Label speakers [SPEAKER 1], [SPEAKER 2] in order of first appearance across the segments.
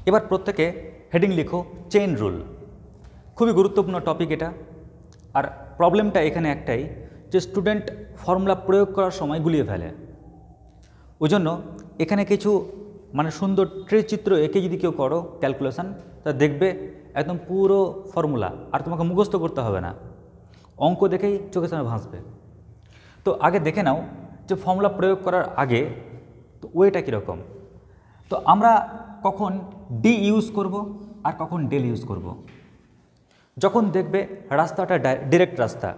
[SPEAKER 1] এবার প্রত্যেকে হেডিং লিখো চেইন রুল। খুবই গুরুত্বপূর্ণ টপিক এটা। আর প্রবলেমটা এখানে একটাই যে স্টুডেন্ট ফর্মুলা প্রয়োগ করার সময় গুলিয়ে ফেলে। ওই জন্য এখানে কিছু সুন্দর ট্রি চিত্র এঁকে যদি কেউ করো ক্যালকুলেশন, তা দেখবে একদম পুরো ফর্মুলা, আর তোমাকে মুখস্থ করতে হবে না, অঙ্ক দেখেই চোখের সামনে ভাসবে। তো আগে দেখে নাও যে ফর্মুলা প্রয়োগ করার আগে তো ওয়েটা কীরকম। তো আমরা কখন ডি ইউজ করব আর কখন ডেল ইউজ করব। যখন দেখবে রাস্তাটা ডিরেক্ট রাস্তা,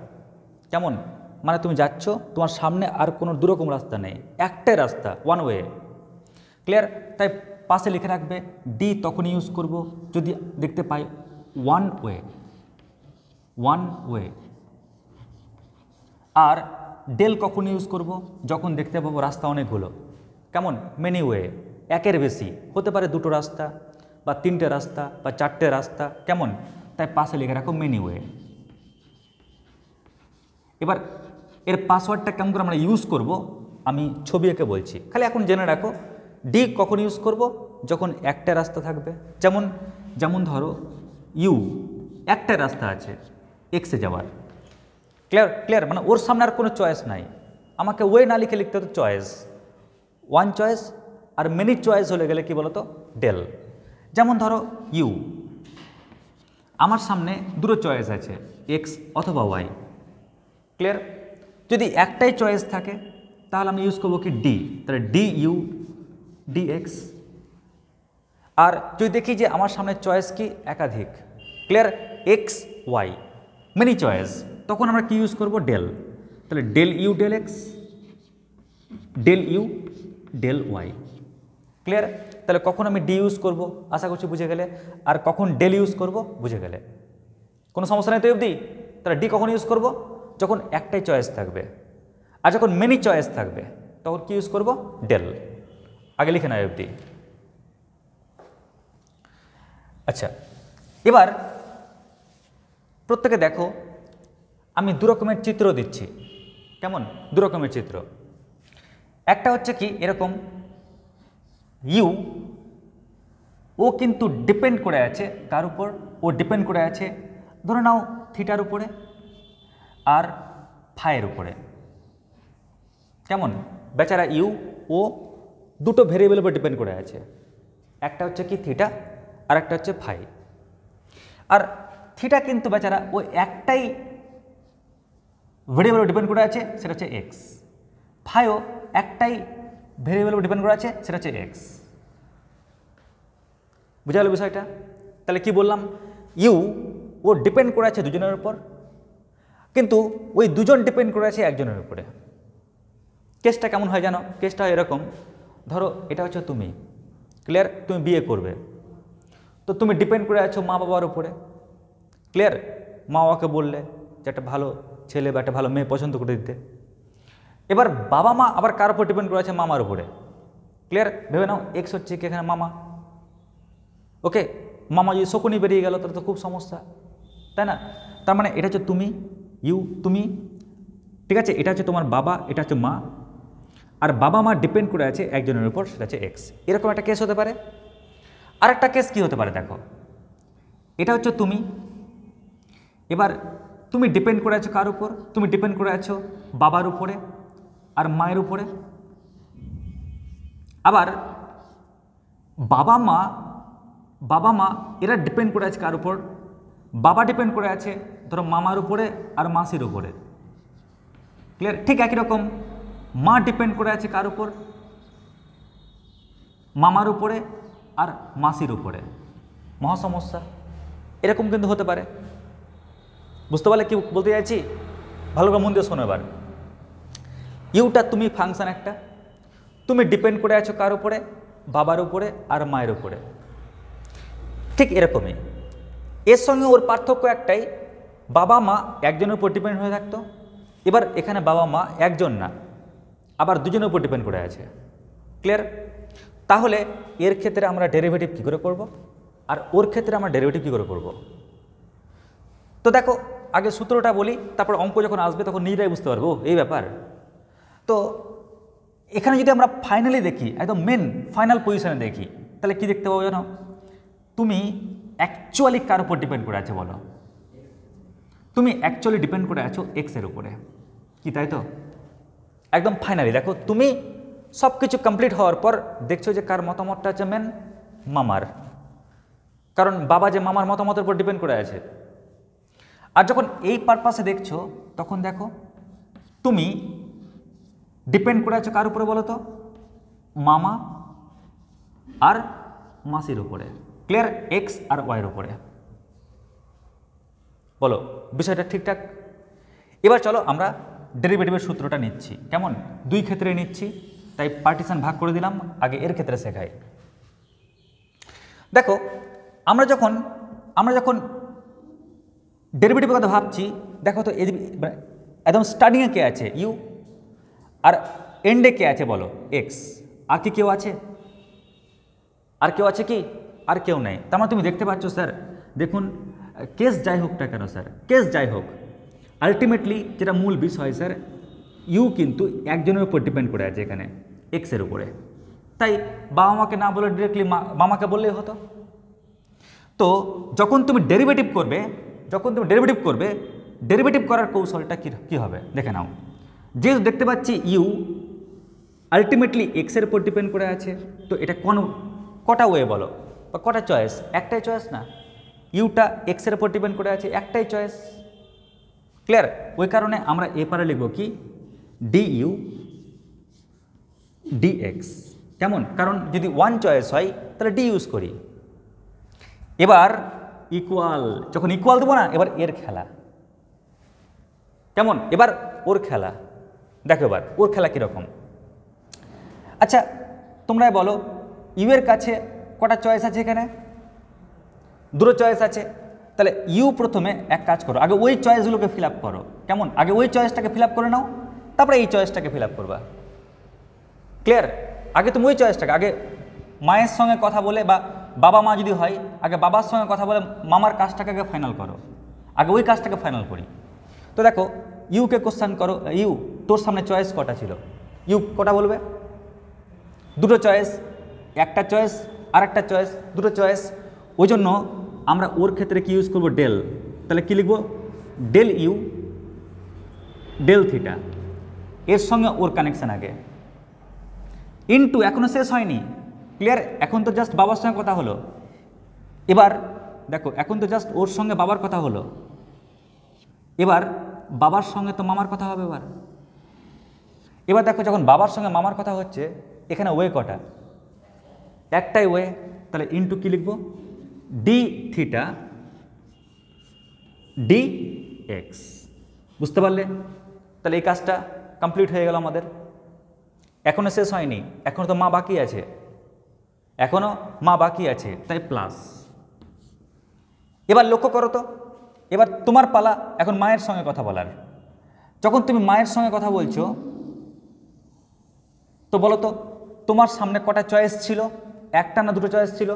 [SPEAKER 1] কেমন তুমি যাচ্ছ, তোমার সামনে আর কোনো দুরকম রাস্তা নেই, একটাই রাস্তা, ওয়ান ওয়ে, ক্লিয়ার। তাই পাশে লিখে রাখবে ডি তখন ইউজ করব যদি দেখতে পাই ওয়ান ওয়ে। আর ডেল কখন ইউজ করব যখন দেখতে পাবো রাস্তা অনেকগুলো, কেমন মেনি ওয়ে, একের বেশি, হতে পারে দুটো রাস্তা বা তিনটে রাস্তা বা চারটে রাস্তা, কেমন। তাই পাশে লিখে রাখো মেনি ওয়ে। এবার এর পাসওয়ার্ডটা কেমন করে আমরা ইউজ করব আমি ছবি এঁকে বলছি, খালি এখন জেনে রাখো ডি কখন ইউজ করব যখন একটা রাস্তা থাকবে। যেমন ধরো ইউ একটা রাস্তা আছে এক্সে যাওয়ার, ক্লিয়ার ওর সামনে আর কোনো চয়েস নাই, আমাকে ওয়ে না লিখে লিখতে হতো choice, one choice. Are many choice হলে গেলে কি বলতো ডেল। যেমন ধরো ইউ, আমার সামনে দুটো চয়েস আছে, এক্স অথবা ওয়াই, ক্লিয়ার। যদি একটাই চয়েস থাকে তাহলে আমি ইউজ করবো কি ডি, তাহলে ডি ইউ ডি এক্স। আর যদি দেখি যে আমার সামনে চয়েস কি একাধিক, clear, X Y, many choice, তখন আমরা কি ইউজ করব ডেল, তাহলে del you del X, del you del Y, clear. তাহলে কখন আমি ডি ইউজ করব আশা করছি বুঝে গেলে, আর কখন ডেল ইউজ করব বুঝে গেলে, কোনো সমস্যা নেই তো অবধি। তাহলে ডি কখন ইউজ করব যখন একটাই চয়েস থাকবে, আর যখন মেনি চয়েস থাকবে তখন কি ইউজ করব ডেল। আগে লিখে নেয় অবধি। আচ্ছা, এবার প্রত্যেকে দেখো আমি দু রকমের চিত্র দিচ্ছি, কেমন দু রকমের চিত্র। একটা হচ্ছে কি এরকম, ইউ ও কিন্তু ডিপেন্ড করে আছে কার উপর, ও ডিপেন্ড করে আছে ধরে নাও থিটার উপরে আর ফাইয়ের উপরে, কেমন বেচারা ইউ ও দুটো ভেরিয়েবলের উপর ডিপেন্ড করে আছে, একটা হচ্ছে কি থিটা আর একটা হচ্ছে ফাই। আর থিটা কিন্তু বেচারা ও একটাই ভেরিয়েবল ডিপেন্ড করে আছে, সেটা হচ্ছে এক্স। ফাইও একটাই ভেরিয়েবল ডিপেন্ড করে আছে, সেটা হচ্ছে এক্স। বুঝা গেল বিষয়টা? তাহলে কি বললাম, ইউ ও ডিপেন্ড করে আছে দুজনের উপর, কিন্তু ওই দুজন ডিপেন্ড করে আছে একজনের উপরে। কেসটা কেমন হয় জানো? কেসটা হয় এরকম, ধরো এটা হচ্ছে তুমি, ক্লিয়ার, তুমি বিয়ে করবে, তো তুমি ডিপেন্ড করে আছো মা বাবার উপরে, ক্লিয়ার। মা বাবাকে বললে যে একটা ভালো ছেলে বা একটা ভালো মেয়ে পছন্দ করে দিতে। এবার বাবা মা আবার কার উপর ডিপেন্ড করে আছে? মামার উপরে, ক্লিয়ার। ভেবে নাও এক্স হচ্ছে কি এখানে মামা, ওকে। মামা যদি শকুনি বেরিয়ে গেল তাহলে তো খুব সমস্যা, তাই না? তার মানে এটা হচ্ছে তুমি, ইউ তুমি, ঠিক আছে, এটা হচ্ছে তোমার বাবা, এটা হচ্ছে মা, আর বাবা মা ডিপেন্ড করে আছে একজনের উপর, সেটা হচ্ছে এক্স। এরকম একটা কেস হতে পারে। আর একটা কেস কি হতে পারে দেখো, এটা হচ্ছে তুমি, এবার তুমি ডিপেন্ড করে আছো কার উপর? তুমি ডিপেন্ড করে আছো বাবার উপরে আর মায়ের উপরে। আবার বাবা মা এরা ডিপেন্ড করে আছে কার উপর? বাবা ডিপেন্ড করে আছে ধরো মামার উপরে আর মাসির উপরে, ক্লিয়ার। ঠিক একই রকম মা ডিপেন্ড করে আছে কার উপর? মামার উপরে আর মাসির উপরে। মহা সমস্যা। এরকম কিন্তু হতে পারে। বুঝতে পারলে কি বলতে চাইছি? ভালো করে মন দিয়ে শোনো। এবার ইউটা তুমি ফাংশন একটা, তুমি ডিপেন্ড করে আছো কার উপরে? বাবার উপরে আর মায়ের উপরে। ঠিক এরকমই এর সঙ্গে ওর পার্থক্য একটাই, বাবা মা একজনের উপর ডিপেন্ড হয়ে থাকতো, এবার এখানে বাবা মা একজন না, আবার দুজনের উপর ডিপেন্ড করে আছে, ক্লিয়ার। তাহলে এর ক্ষেত্রে আমরা ডেরিভেটিভ কী করে করব, আর ওর ক্ষেত্রে আমরা ডেরিভেটিভ কী করে করব? তো দেখো আগে সূত্রটা বলি, তারপর অঙ্ক যখন আসবে তখন নিজেরাই বুঝতে পারবো এই ব্যাপার। তো এখানে যদি আমরা ফাইনালি দেখি, একদম মেন ফাইনাল পজিশনে দেখি, তাহলে কি দেখতে পাবো জানো? তুমি অ্যাকচুয়ালি কার উপর ডিপেন্ড করে আছে বলো? তুমি অ্যাকচুয়ালি ডিপেন্ড করে আছো এক্সের উপরে, কি তাই তো? একদম ফাইনালি দেখো, তুমি সব কিছু কমপ্লিট হওয়ার পর দেখছো যে কার মতামতটা আছে মেন? মামার। কারণ বাবা যে মামার মতামতের উপর ডিপেন্ড করে আছে। আর যখন এই পারপাসে দেখছো তখন দেখো তুমি ডিপেন্ড করে আছো কার উপরে বলো তো? মামা আর মাসির উপরে। ক্লিয়ার? এক্স আর ওয়াইয়ের উপরে। বলো বিষয়টা ঠিকঠাক? এবার চলো আমরা ডেরিভেটিভের সূত্রটা নিচ্ছি। কেমন? দুই ক্ষেত্রে নিচ্ছি, তাই পার্টিশন ভাগ করে দিলাম, আগে এর ক্ষেত্রে শেখাই। দেখো আমরা যখন ডেরিভেটিভের কথা ভাবছি, দেখো তো একদম স্টার্টিংয়ে কে আছে? ইউ। আর এন্ডে কে আছে বলো? এক্স। আর কি কেউ আছে? আর কেউ আছে কি? আর কেউ নেই। তার মানে তুমি দেখতে পাচ্ছ স্যার, দেখুন কেস যাই হোকটা কেন স্যার, কেস যাই হোক, আলটিমেটলি যেটা মূল বিষয় স্যার, ইউ কিন্তু একজনের উপর ডিপেন্ড করে আছে এখানে, এক্সের উপরে। তাই বাবা মাকে না বলে ডিরেক্টলি মামাকে বললেই হতো। তো যখন তুমি ডেরিভেটিভ করবে, ডেরিভেটিভ করার কৌশলটা কী হবে দেখে নাও। যেহেতু দেখতে পাচ্ছি ইউ আলটিমেটলি এক্সের উপর ডিপেন্ড করে আছে, তো এটা কটা ওয়ে বলো বা কটা চয়েস? একটাই চয়েস না, ইউটা এক্সের উপর ডিপেন্ড করে আছে, একটাই চয়েস। ক্লিয়ার? ওই কারণে আমরা এপারে লিখব কি? D U D X. কেমন? কারণ যদি ওয়ান চয়েস হয় তাহলে ডি ইউজ করি। এবার ইকুয়াল, যখন ইকুয়াল দেবো না, এবার এর খেলা। কেমন? এবার ওর খেলা। দেখো এবার ওর খেলা কীরকম। আচ্ছা তোমরাই বলো, ইউ এর কাছে কটা চয়েস আছে এখানে? দুটো চয়েস আছে। তাহলে ইউ প্রথমে এক কাজ করো, আগে ওই চয়েসগুলোকে ফিল আপ করো। কেমন? আগে ওই চয়েসটাকে ফিল আপ করে নাও, তারপরে এই চয়েসটাকে ফিল আপ করবা। ক্লিয়ার? আগে তুমি ওই চয়েসটাকে, আগে মায়ের সঙ্গে কথা বলে বা বাবা মা যদি হয়, আগে বাবার সঙ্গে কথা বলে মামার কাজটাকে আগে ফাইনাল করো, আগে ওই কাজটাকে ফাইনাল করি। তো দেখো ইউকে কোশ্চেন করো, ইউ তোর সামনে চয়েস কটা ছিল? ইউ কটা বলবে? দুটো চয়েস, একটা চয়েস আর একটা চয়েস, দুটো চয়েস। ওই জন্য আমরা ওর ক্ষেত্রে কি ইউজ করব? ডেল। তাহলে কি লিখব? ডেল ইউ ডেল থিটা, এর সঙ্গে ওর কানেকশান আগে, ইনটু, এখনো শেষ হয়নি। ক্লিয়ার? এখন তো জাস্ট বাবার সঙ্গে কথা হলো। এবার দেখো এখন তো জাস্ট ওর সঙ্গে বাবার কথা হলো, এবার বাবার সঙ্গে তো মামার কথা হবে। এবার দেখো যখন বাবার সঙ্গে মামার কথা হচ্ছে, এখানে ওয়ে কটা? একটাই ওয়ে। তাহলে ইনটু কি লিখব? D theta D x. বুঝতে পারলে? তাহলে এই কাজটা কমপ্লিট হয়ে গেল আমাদের। এখনও শেষ হয়নি, এখনও তো মা বাকি আছে, এখনও মা বাকি আছে, তাই প্লাস। এবার লক্ষ্য করো তো, এবার তোমার পালা এখন মায়ের সঙ্গে কথা বলার। যখন তুমি মায়ের সঙ্গে কথা বলছো, তো বলো তো তোমার সামনে কটা চয়েস ছিল? একটা না দুটো চয়েস ছিল?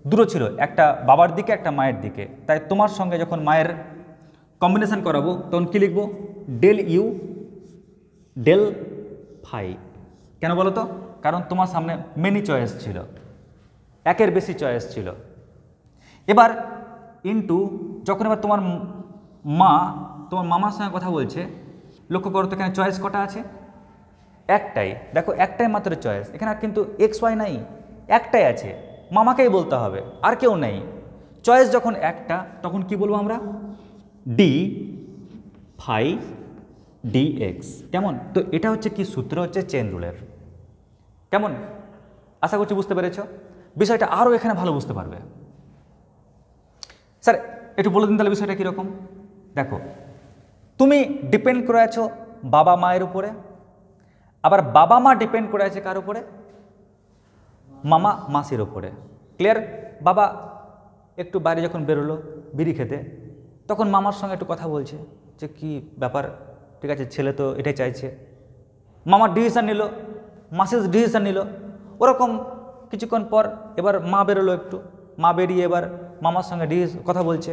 [SPEAKER 1] দুটো ছিল, একটা বাবার দিকে একটা মায়ের দিকে। তাই তোমার সঙ্গে যখন মায়ের কম্বিনেশন করাবো তখন কী লিখবো? Del you del phi. কেন বলো তো? কারণ তোমার সামনে মেনি চয়েস ছিল, একের বেশি চয়েস ছিল। এবার ইনটু, যখন এবার তোমার মামার সঙ্গে কথা বলছে, লক্ষ্য করো তো এখানে চয়েস কটা আছে? একটাই। দেখো একটাই মাত্র চয়েস, এখানে কিন্তু এক্স ওয়াই নাই, একটাই আছে, মামাকেই বলতে হবে, আর কেউ নেই। চয়েস যখন একটা, তখন কি বলবো আমরা? D phi D X. কেমন? তো এটা হচ্ছে কি সূত্র? হচ্ছে চেন রুলের। কেমন? আশা করছি বুঝতে পেরেছ। বিষয়টা আরও এখানে ভালো বুঝতে পারবে। স্যার একটু বলে দিন তাহলে বিষয়টা কীরকম। দেখো তুমি ডিপেন্ড করে আছো বাবা মায়ের উপরে, আবার বাবা মা ডিপেন্ড করে আছে কার উপরে? মামা মাসির উপরে। ক্লিয়ার? বাবা একটু বাইরে যখন বেরোলো বিড়ি খেতে, তখন মামার সঙ্গে একটু কথা বলছে যে কি ব্যাপার, ঠিক আছে ছেলে তো এটাই চাইছে। মামার ডিসিশান নিল, মাসির ডিসিশান নিল, ওরকম কিছুক্ষণ পর এবার মা বেরোলো, একটু মা বেরিয়ে এবার মামার সঙ্গে কথা বলছে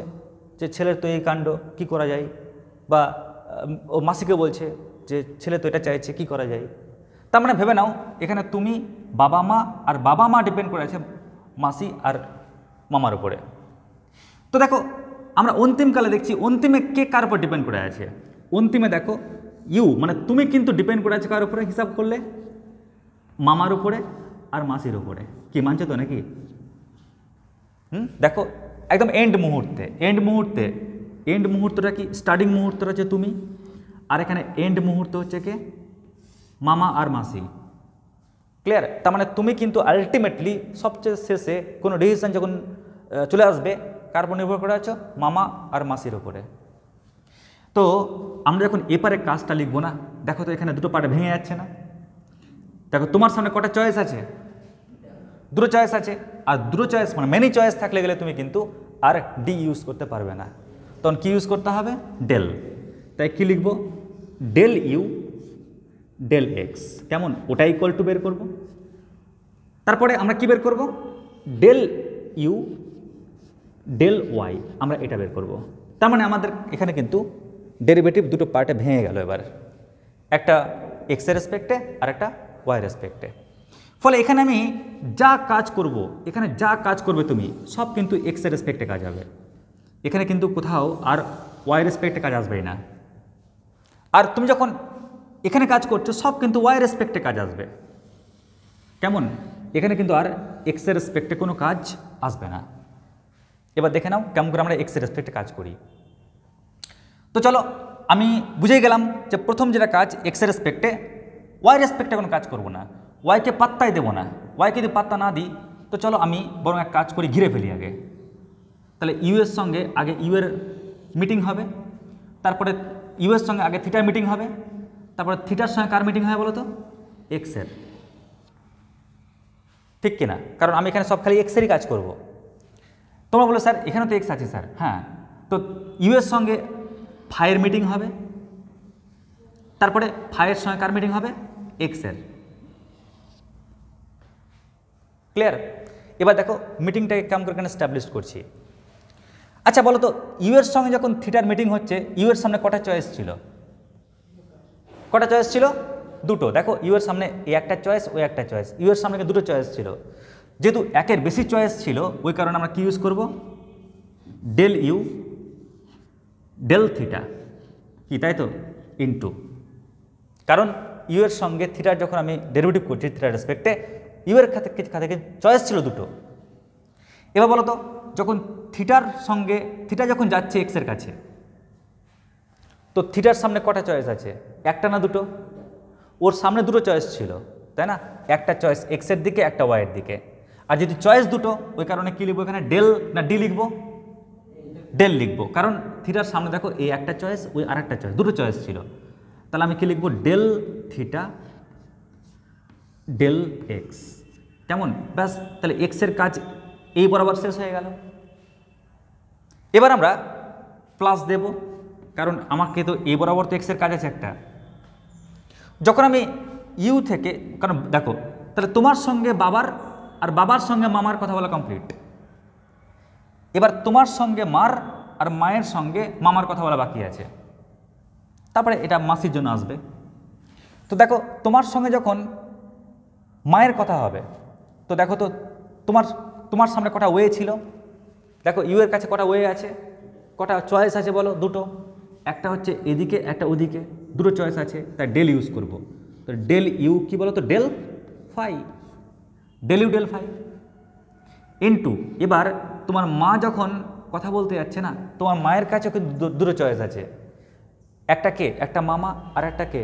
[SPEAKER 1] যে ছেলের তো এই কাণ্ড, কি করা যায়, বা ও মাসিকে বলছে যে ছেলে তো এটা চাইছে, কি করা যায়। তার মানে ভেবে নাও এখানে তুমি বাবা মা, আর বাবা মা ডিপেন্ড করে আছে মাসি আর মামার উপরে। তো দেখো আমরা অন্তিমকালে দেখছি অন্তিমে কে কার উপর ডিপেন্ড করে আছে। অন্তিমে দেখো ইউ মানে তুমি কিন্তু ডিপেন্ড করে আছে কার উপরে হিসাব করলে, মামার উপরে আর মাসির উপরে। কি মানছো তো নাকি? দেখো একদম এন্ড মুহূর্তটা কি, স্টার্টিং মুহূর্তটা হচ্ছে তুমি, আর এখানে এন্ড মুহূর্ত হচ্ছে কে, মামা আর মাসি। ক্লিয়ার? তার মানে তুমি কিন্তু আলটিমেটলি সবচেয়ে শেষে কোনো ডিসিশন যখন চলে আসবে কার উপর নির্ভর করে আছো, মামা আর মাসির উপরে। তো আমরা যখন এপারে কাজটা লিখবো না, দেখো তো এখানে দুটো পার্টে ভেঙে যাচ্ছে না। দেখো তোমার সামনে কটা চয়েস আছে, দুটো চয়েস আছে, আর দুটো চয়েস মানে মেনি চয়েস থাকলে গেলে তুমি কিন্তু আর ডি ইউজ করতে পারবে না। তখন কি ইউজ করতে হবে, ডেল। তাই কি লিখবো, ডেল ইউ ডেল এক্স। কেমন? ওটা ইকুয়াল টু বের করব। তারপরে আমরা কি বের করব, ডেল ইউ ডেল ওয়াই, আমরা এটা বের করব। তার মানে আমাদের এখানে কিন্তু ডেরিভেটিভ দুটো পার্টে ভেঙে গেল এবার, একটা এক্সের রেসপেক্টে আর একটা ওয়াই রেসপেক্টে। ফলে এখানে আমি যা কাজ করব, এখানে যা কাজ করবে তুমি সব কিন্তু এক্সের রেসপেক্টে কাজ হবে। এখানে কিন্তু কোথাও আর ওয়াই রেসপেক্টে কাজ আসবেই না। আর তুমি যখন এখানে কাজ করছো সব কিন্তু ওয়াই রেসপেক্টে কাজ আসবে। কেমন? এখানে কিন্তু আর এক্সের রেসপেক্টে কোনো কাজ আসবে না। এবার দেখে নাও কেমন করে আমরা এক্সের রেসপেক্টে কাজ করি। তো চলো আমি বুঝেই গেলাম যে প্রথম যেটা কাজ এক্সের রেসপেক্টে, ওয়াই রেসপেক্টে কোনো কাজ করব না, ওয়াইকে পাত্তাই দেবো না। ওয়াইকে যদি পাত্তা না দিই তো চলো আমি বরং এক কাজ করি, ঘিরে ফেলি আগে। তাহলে ইউ এর সঙ্গে আগে ইউ এর মিটিং হবে, তারপরে ইউ এর সঙ্গে আগে থিটার মিটিং হবে, তারপরে থিটার সঙ্গে কার মিটিং হয় বলো তো, এক্সের। ঠিক কিনা? কারণ আমি এখানে সব খালি এক্সেরই কাজ করব। তোমরা বলো স্যার এখানে তো এক্স আছে স্যার। হ্যাঁ, তো ইউ এর সঙ্গে ফাইয়ের মিটিং হবে, তারপরে ফাইয়ের সঙ্গে কার মিটিং হবে, এক্সের। ক্লিয়ার? এবার দেখো মিটিংটাকে কেমন করে এখানে স্ট্যাবলিশ করছি। আচ্ছা বলো তো ইউ এর সঙ্গে যখন থিটার মিটিং হচ্ছে ইউ এর সামনে কটা চয়েস ছিল, কটা চয়েস ছিল, দুটো। দেখো ইউ এর সামনে এই একটা চয়েস, ওই একটা চয়েস, ইউ এর সামনে দুটো চয়েস ছিল। যেহেতু একের বেশি চয়েস ছিল ওই কারণে আমরা কি ইউজ করব, ডেল ইউ ডেল থিটা, কি তাই তো, ইনটু। কারণ ইউ এর সঙ্গে থিটার যখন আমি ডেরিভেটিভ করছি থিটার রেসপেক্টে, ইউ এর খাতে চয়েস ছিল দুটো। এবার বলো তো যখন থিটার সঙ্গে থিটা যখন যাচ্ছে এক্সের কাছে, তো থিটার সামনে কটা চয়েস আছে, একটা না দুটো? ওর সামনে দুটো চয়েস ছিল তাই না, একটা চয়েস এক্সের দিকে একটা ওয়াইয়ের দিকে। আর যদি চয়েস দুটো ওই কারণে কী লিখবো এখানে, ডেল না ডি লিখবো, ডেল লিখবো। কারণ থিটার সামনে দেখো এই একটা চয়েস ওই আর একটা চয়েস, দুটো চয়েস ছিল। তাহলে আমি কী লিখবো, ডেল থিটা ডেল এক্স। কেমন? ব্যাস, তাহলে এক্সের কাজ এই বরাবর শেষ হয়ে গেল। এবার আমরা প্লাস দেব, কারণ আমাকে তো এই বরাবর তো এক্সের কাজ আছে একটা। যখন আমি ইউ থেকে, কারণ দেখো তাহলে তোমার সঙ্গে বাবার আর বাবার সঙ্গে মামার কথা বলা কমপ্লিট। এবার তোমার সঙ্গে মার আর মায়ের সঙ্গে মামার কথা বলা বাকি আছে, তারপরে এটা মাসির জন্য আসবে। তো দেখো তোমার সঙ্গে যখন মায়ের কথা হবে, তো দেখো তো তোমার সামনে কটা ওয়ে ছিল, দেখো ইউ এর কাছে কটা ওয়ে আছে, কটা চয়েস আছে বলো, দুটো। একটা হচ্ছে এদিকে একটা ওদিকে, দুটো চয়েস আছে, তাই ডেল ইউজ করব। তো ডেল ইউ কি বলো তো, del phi, del you del phi into. এবার তোমার মা যখন কথা বলতে যাচ্ছে না, তোমার মায়ের কাছেও কিন্তু দুটো চয়েস আছে, একটা কে, একটা মামা আর একটা কে,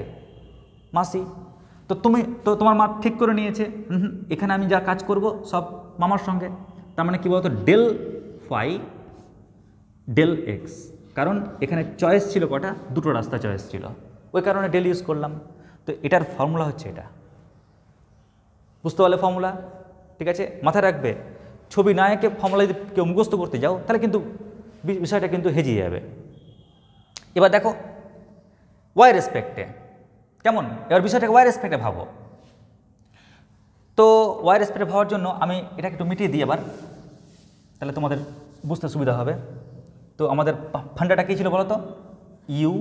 [SPEAKER 1] মাসি। তো তোমার মা ঠিক করে নিয়েছে এখানে আমি যা কাজ করব সব মামার সঙ্গে। তার মানে কী বলতো, ডেল ফাই ডেল এক্স। কারণ এখানে চয়েস ছিল কটা, দুটো রাস্তা চয়েস ছিল, ওই কারণে ডেল ইউজ করলাম। তো এটার ফর্মুলা হচ্ছে এটা, বুঝতে পারলে ফর্মুলা? ঠিক আছে, মাথায় রাখবে, ছবি না এঁকে ফর্মুলা যদি কেউ মুখস্থ করতে যাও তাহলে কিন্তু বিষয়টা কিন্তু হেজিয়ে যাবে। এবার দেখো ওয়াই রেসপেক্টে কেমন, এবার বিষয়টাকে ওয়াই রেসপেক্টে ভাবো। তো ওয়াই রেসপেক্টে ভাবার জন্য আমি এটাকে একটু মিটিয়ে দিই আবার, তাহলে তোমাদের বুঝতে সুবিধা হবে। তো আমাদের ফান্ডাটা কী ছিল বলো তো, ইউ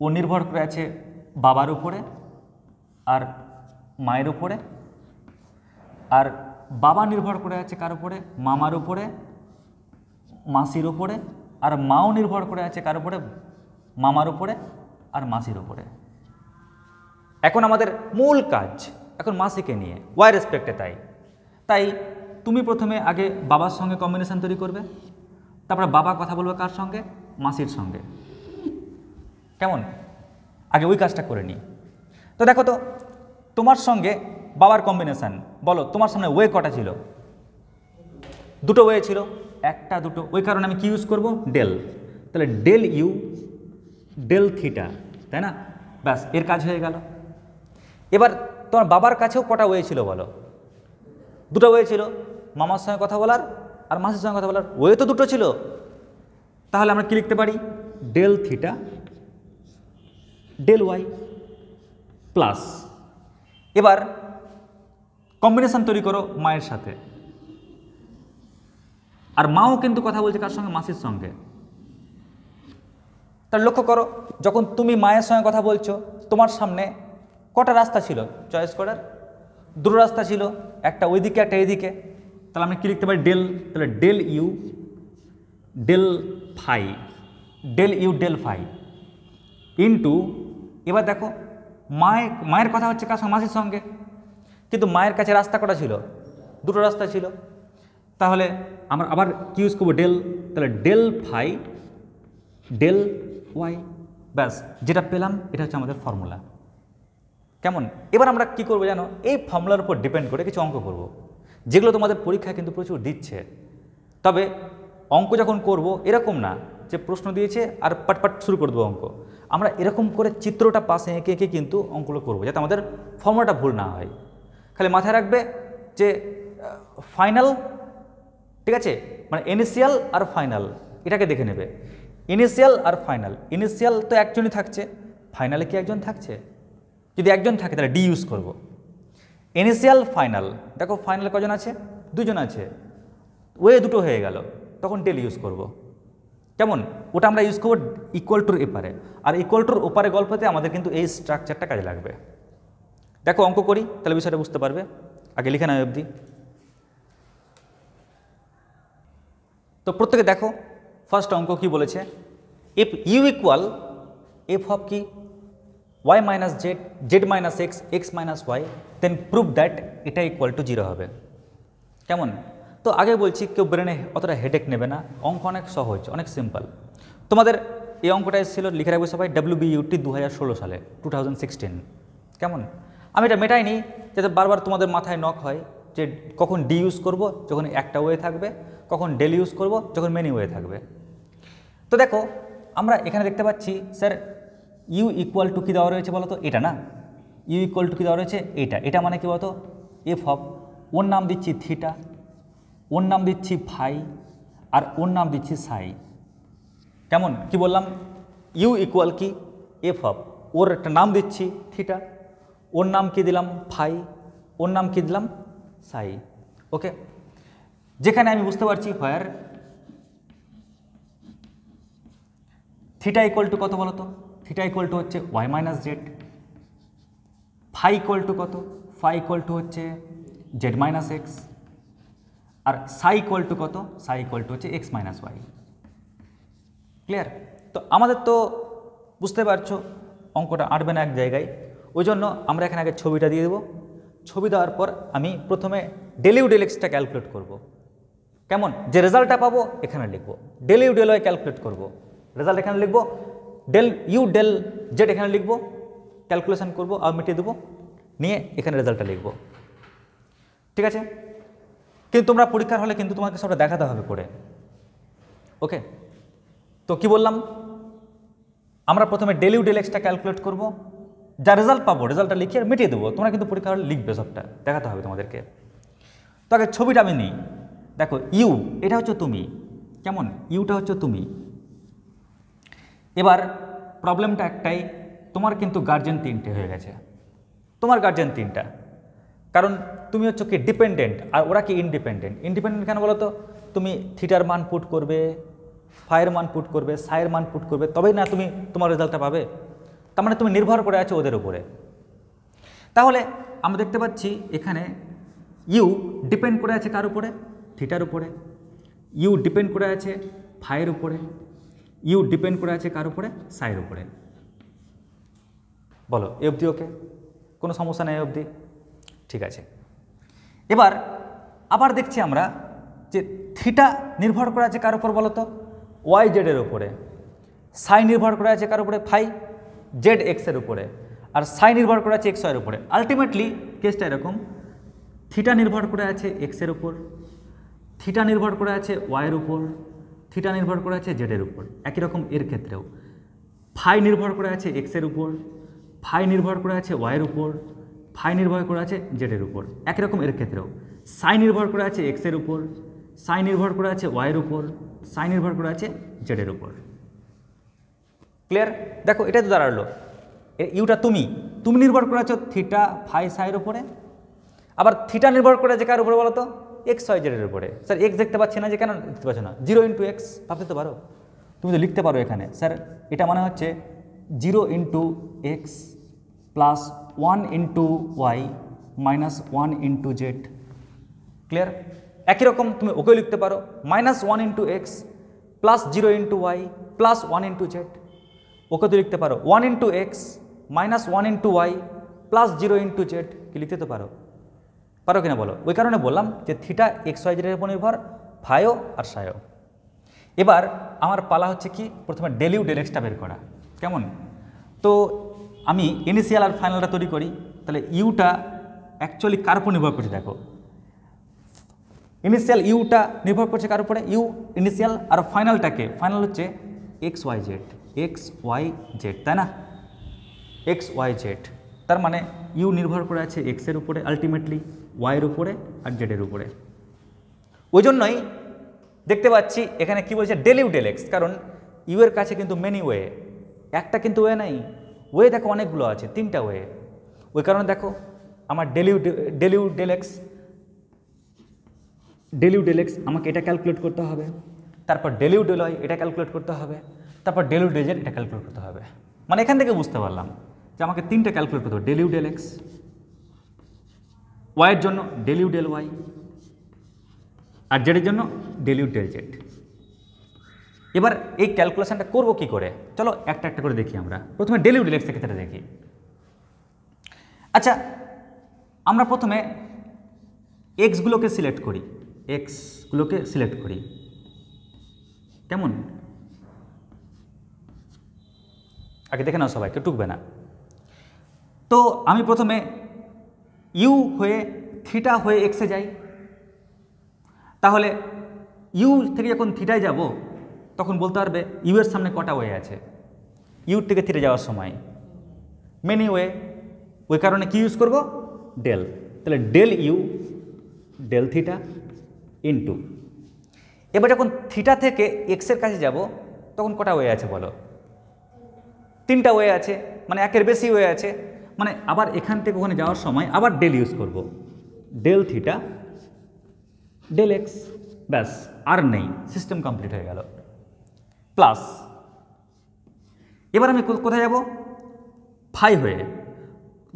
[SPEAKER 1] ও নির্ভর করে আছে বাবার উপরে আর মায়ের উপরে, আর বাবা নির্ভর করে আছে কার উপরে? মামার উপরে, মাসির উপরে, আর মাও নির্ভর করে আছে কার উপরে? মামার উপরে আর মাসির উপরে। এখন আমাদের মূল কাজ এখন মাসিকে নিয়ে, ওয়াই রেসপেক্টে। তাই তুমি প্রথমে আগে বাবার সঙ্গে কম্বিনেশন তৈরি করবে, তারপরে বাবা কথা বলবে কার সঙ্গে? মাসির সঙ্গে। কেমন? আগে ওই কাজটা করে নিই। তো দেখো তো, তোমার সঙ্গে বাবার কম্বিনেশান, বলো তোমার সামনে ওয়ে কটা ছিল? দুটো ওয়ে ছিল, একটা দুটো, ওই কারণে আমি কি ইউজ করব? ডেল। তাহলে ডেল ইউ ডেল থিটা, তাই না? ব্যাস, এর কাজ হয়ে গেল। এবার তোমার বাবার কাছেও কটা ওয়ে ছিল বলো? দুটো ওয়ে ছিল, মামার সঙ্গে কথা বলার আর মাসির সঙ্গে কথা বলার, ওয়ে তো দুটো ছিল। তাহলে আমরা কি লিখতে পারি? Del theta del Y plus, এবার কম্বিনেশন তৈরি করো মায়ের সাথে, আর মাও কিন্তু কথা বলছে কার সঙ্গে? মাসির সঙ্গে। তার লক্ষ্য করো, যখন তুমি মায়ের সঙ্গে কথা বলছো, তোমার সামনে কটা রাস্তা ছিল চয়েস করার? দুটো রাস্তা ছিল, একটা ওইদিকে একটা এইদিকে। তাহলে আমি কি লিখতে পারি? ডেল। তাহলে del you del phi, del you del phi into, এবার দেখো মায়ের কথা হচ্ছে কার সঙ্গে? মাসির সঙ্গে। কিন্তু মায়ের কাছে রাস্তা কটা ছিল? দুটো রাস্তা ছিল। তাহলে আমরা আবার কি ইউজ করবো? ডেল। তাহলে ডেল ফাই ডেল ওয়াই, ব্যাস, যেটা পেলাম এটা হচ্ছে আমাদের ফর্মুলা। কেমন? এবার আমরা কি করবো জানো? এই ফর্মুলার উপর ডিপেন্ড করে কিছু অঙ্ক করব, যেগুলো তোমাদের পরীক্ষায় কিন্তু প্রচুর দিচ্ছে। তবে অঙ্ক যখন করব এরকম না যে প্রশ্ন দিয়েছে আর পাটপাট শুরু করে দেবো অঙ্ক। আমরা এরকম করে চিত্রটা পাশে এঁকে এঁকে কিন্তু অঙ্কগুলো করবো, যাতে আমাদের ফর্মুলাটা ভুল না হয়। খালি মাথায় রাখবে যে ফাইনাল, ঠিক আছে, মানে ইনিশিয়াল আর ফাইনাল এটাকে দেখে নেবে। ইনিশিয়াল আর ফাইনাল, ইনিশিয়াল তো একজনই থাকছে, ফাইনালে কি একজন থাকছে? যদি একজন থাকে তাহলে ডি ইউজ করব। ইনিশিয়াল ফাইনাল, দেখো ফাইনাল কজন আছে? দুজন আছে, ওয়ে দুটো হয়ে গেল, তখন ডেল ইউজ করব। কেমন? ওটা আমরা ইউজ করবো ইকুয়াল টুর এপারে, আর ইকুয়াল টুর ওপারে গল্পতে আমাদের কিন্তু এই স্ট্রাকচারটা কাজে লাগবে। দেখো অঙ্ক করি, তাহলে বিষয়টা বুঝতে পারবে। আগে লিখে নাও অবধি। তো প্রত্যেকে দেখো ফার্স্ট অঙ্ক কি বলেছে? If U equal F of কি? y minus Z, Z minus X, X minus Y, then prove that এটা ইকুয়াল টু 0 হবে। কেমন? তো আগে বলছি, কেউ ব্রেনে অতটা হেডেক নেবে না, অঙ্ক অনেক সহজ, অনেক সিম্পল। তোমাদের এই অঙ্কটা এসেছিল, লিখে রাখবে সবাই, WBUT 2016 সালে, 2016। কেমন? আমি এটা মেটাইনি যাতে বারবার তোমাদের মাথায় নক হয় যে কখন ডি ইউজ করব যখন একটা ওয়ে থাকবে, কখন ডেল ইউজ করব যখন মেনি ওয়ে থাকবে। তো দেখো আমরা এখানে দেখতে পাচ্ছি, স্যার ইউ ইকুয়াল টু কী দেওয়া রয়েছে বলো তো? এটা না, ইউ ইকুয়াল টু কী দেওয়া রয়েছে? এইটা। এটা মানে কি বলতো? এফ অফ, ওর নাম দিচ্ছি থিটা, ওর নাম দিচ্ছি ফাই, আর ওর নাম দিচ্ছি সাই। কেমন? কি বললাম? ইউ ইকুয়াল কি? এফ অফ, ওর একটা নাম দিচ্ছি থিটা, ওর নাম কি দিলাম? ফাই, ওর নাম কি দিলাম? সাই। ওকে, যেখানে আমি বুঝতে পারছি হোয়ার থিটা ইকুয়াল টু কত বলো তো? থিটা ইকুয়াল টু হচ্ছে Y minus Z, phi equal to কত? ফাই ইকুয়াল টু হচ্ছে জেড মাইনাস এক্স, আর সাই ইকুয়াল টু কত? সাই ইকুয়াল টু হচ্ছে এক্স মাইনাস ওয়াই। ক্লিয়ার? তো আমাদের তো বুঝতে পারছো অঙ্কটা আঁটবে না এক জায়গায়, ওই জন্য আমরা এখানে আগে ছবিটা দিয়ে দেবো। ছবি দেওয়ার পর আমি প্রথমে ডেল ইউ ডেল এক্সটা ক্যালকুলেট করবো। কেমন? যে রেজাল্টটা পাবো এখানে লিখবো, del you del Y calculate করবো, রেজাল্ট এখানে লিখবো, ডেল ইউ ডেল জেড এখানে লিখবো, ক্যালকুলেশন করবো আর মিটিয়ে দেবো, নিয়ে এখানে রেজাল্টটা লিখবো। ঠিক আছে? কিন্তু তোমরা পরীক্ষার হলে কিন্তু তোমাকে সবটা দেখাতে হবে করে। ওকে, তো কি বললাম? আমরা প্রথমে ডেল ইউ ডেল এক্সটা ক্যালকুলেট করবো, যা রেজাল্ট পাবো রেজাল্টটা লিখে আর মিটিয়ে দেবো। তোমরা কিন্তু পরীক্ষা হলে লিখবে, সবটা দেখাতে হবে তোমাদেরকে। তো আগে ছবিটা আমি নিই। দেখো ইউ এটা হচ্ছে তুমি, কেমন? ইউটা হচ্ছে তুমি। এবার প্রবলেমটা একটাই, তোমার কিন্তু গার্জেন 3টে হয়ে গেছে, তোমার গার্জেন 3টা, কারণ তুমি হচ্ছে কি ডিপেন্ডেন্ট আর ওরা কি ইন্ডিপেন্ডেন্ট। ইন্ডিপেন্ডেন্ট কেন বলো তো? তুমি থিটার মান পুট করবে, ফাইয়ের মান পুট করবে, সাইয়ের মান পুট করবে, তবেই না তুমি তোমার রেজাল্টটা পাবে। তার মানে তুমি নির্ভর করে আছো ওদের উপরে। তাহলে আমরা দেখতে পাচ্ছি এখানে ইউ ডিপেন্ড করে আছে কার উপরে? থিটার উপরে। ইউ ডিপেন্ড করে আছে ফাইয়ের উপরে। ইউ ডিপেন্ড করে আছে কার উপরে? সাইয়ের উপরে। বলো এ অবধি ওকে? কোনো সমস্যা নেই অবধি? ঠিক আছে। এবার আবার দেখছি আমরা যে থিটা নির্ভর করে আছে কার উপর বলো তো? ওয়াই জেডের উপরে। সাই নির্ভর করে আছে কার উপরে? ফাই জেড এক্সের উপরে। আর সাই নির্ভর করে আছে এক্স ওয়াইয়ের উপরে। আলটিমেটলি কেসটা এরকম, থিটা নির্ভর করে আছে এক্সের উপর, থিটা নির্ভর করে আছে ওয়াইয়ের উপর, থিটা নির্ভর করে আছে জেডের উপর। একই রকম এর ক্ষেত্রেও ফাই নির্ভর করে আছে এক্সের উপর, ফাই নির্ভর করে আছে ওয়াইয়ের উপর, ফাই নির্ভর করে আছে জেডের উপর। একই রকম এর ক্ষেত্রেও সাই নির্ভর করে আছে এক্সের উপর, সাই নির্ভর করে আছে ওয়াইয়ের উপর, সাই নির্ভর করে আছে জেডের উপর। ক্লিয়ার? দেখো এটা তো দাঁড়ালো ইউটা তুমি নির্ভর করে আছো থিটা ফাই সাইয়ের উপরে, আবার থিটা নির্ভর করে আছে কার উপরে বলো তো? এক্স ওয়াই জেডের উপরে। স্যার এক্স দেখতে পাচ্ছি না যে, কেন দেখতে পাচ্ছ না? 0 × x ভাবতে তো পারো, তুমি তো লিখতে পারো এখানে স্যার এটা মানে হচ্ছে 0 × x plus 1 × y minus 1 × z। Clear? একই রকম তুমি ওকেও লিখতে পারো -1 × x plus 0 × y plus 1 × z। ওকে তো লিখতে পারো 1 × x minus 1 × y plus 0 × z। কি লিখতে তো পারো? পারো কিনা বলো? ওই কারণে বললাম যে থিটা এক্স ওয়াই জেডের উপর নির্ভর, ফাইও আর সাইও। এবার আমার পালা হচ্ছে কি, প্রথমে ডেল ইউ ডেল এক্সটা বের করা। কেমন? তো আমি ইনিশিয়াল আর ফাইনালটা তৈরি করি। তাহলে ইউটা অ্যাকচুয়ালি কার উপর নির্ভর করছে? দেখো ইনিশিয়াল ইউটা নির্ভর করছে কার উপরে? U initial. আর ফাইনালটাকে, ফাইনাল হচ্ছে X Y Z, X Y Z, তাই না? এক্স ওয়াই জেড, তার মানে ইউ নির্ভর করে আছে এক্সের উপরে, আলটিমেটলি ওয়াইয়ের উপরে আর জেডের উপরে। ওই জন্যই দেখতে পাচ্ছি এখানে কি বলছে ডেল ইউ ডেল এক্স, কারণ ইউ এর কাছে কিন্তু মেনি ওয়ে, একটা কিন্তু ওয়ে নাই, ওয়ে দেখো অনেকগুলো আছে, 3টা ওয়ে। ওই কারণে দেখো আমার ডেল ইউ ডেল এক্স আমাকে এটা ক্যালকুলেট করতে হবে, তারপর ডেল ইউ ডেল ওয়াই এটা ক্যালকুলেট করতে হবে, তারপর ডেল ইউ ডেল জেড এটা ক্যালকুলেট করতে হবে। মানে এখান থেকে বুঝতে পারলাম যে আমাকে 3টা ক্যালকুলেট করতে হবে, ডেল ইউ ডেল এক্স, ওয়াইয়ের জন্য ডেল ইউ ডেল ওয়াই, আর জেডের জন্য ডেল ইউ ডেল জেড। এবার এই ক্যালকুলেশনটা করবো কি করে? চলো একটা একটা করে দেখি আমরা। প্রথমে ডেল ইউ ডেল এক্সের ক্ষেত্রে দেখি। আচ্ছা, আমরা প্রথমে এক্সগুলোকে সিলেক্ট করি, এক্সগুলোকে সিলেক্ট করি। কেমন? আগে দেখে নাও সবাই, কেউ টুকবে না। তো আমি প্রথমে ইউ হয়ে থিটা হয়ে এক্সে যাই। তাহলে ইউ থেকে যখন থিটায় যাব তখন বলতে পারবে ইউ এর সামনে কটা ওয়ে আছে? ইউ থেকে থিটা যাওয়ার সময় মেনি ওয়ে। ওই কারণে কি ইউজ করব? ডেল। তাহলে del you del theta into, এবার যখন থিটা থেকে এক্সের কাছে যাব তখন কটা ওয়ে আছে বলো? 3টা ওয়ে আছে, মানে একের বেশি ওয়ে আছে। মানে আবার এখান থেকে ওখানে যাওয়ার সময় আবার ডেল ইউজ করব, ডেল থিটা ডেল এক্স, ব্যাস আর নেই, সিস্টেম কমপ্লিট হয়ে গেল। প্লাস এবার আমি কোথায় যাব? ফাই হয়ে,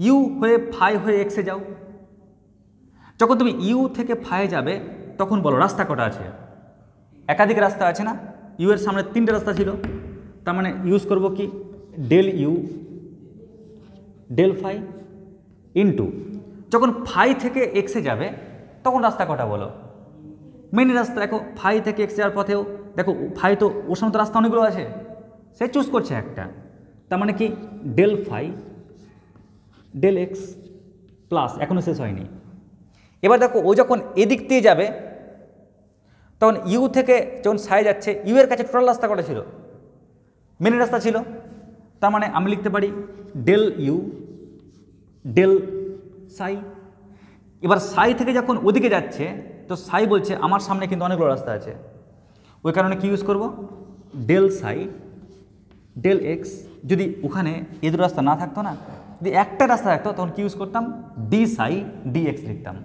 [SPEAKER 1] ইউ হয়ে ফাই হয়ে এক্সে যাও। যখন তুমি ইউ থেকে ফাই যাবে তখন বলো রাস্তা কটা আছে? একাধিক রাস্তা আছে না? ইউ এর সামনে 3টে রাস্তা ছিল, তার মানে ইউজ করব কি del you del phi into, যখন ফাই থেকে এক্সে যাবে তখন রাস্তা কটা বলো? মেনি রাস্তা। দেখো ফাই থেকে এক্সে যাওয়ার পথেও দেখো ফাই তো ওর সামনে তো রাস্তা অনেকগুলো আছে, সে চুজ করছে একটা, তার মানে কি del phi del X plus, এখনও শেষ হয়নি। এবার দেখো ও যখন এদিক দিয়ে যাবে তখন ইউ থেকে যখন সাই যাচ্ছে, ইউ এর কাছে টোটাল রাস্তা কটা ছিল? মেনি রাস্তা ছিল, তার মানে আমি লিখতে পারি ডেল ইউ ডেল সাই। এবার সাই থেকে যখন ওদিকে যাচ্ছে তো সাই বলছে আমার সামনে কিন্তু অনেকগুলো রাস্তা আছে, ওই কারণে কি ইউজ করব ডেল সাই ডেল এক্স। যদি ওখানে এ দুটো রাস্তা না থাকতো না, যদি একটা রাস্তা থাকতো তখন কি ইউজ করতাম ডি সাই ডি এক্স লিখতাম।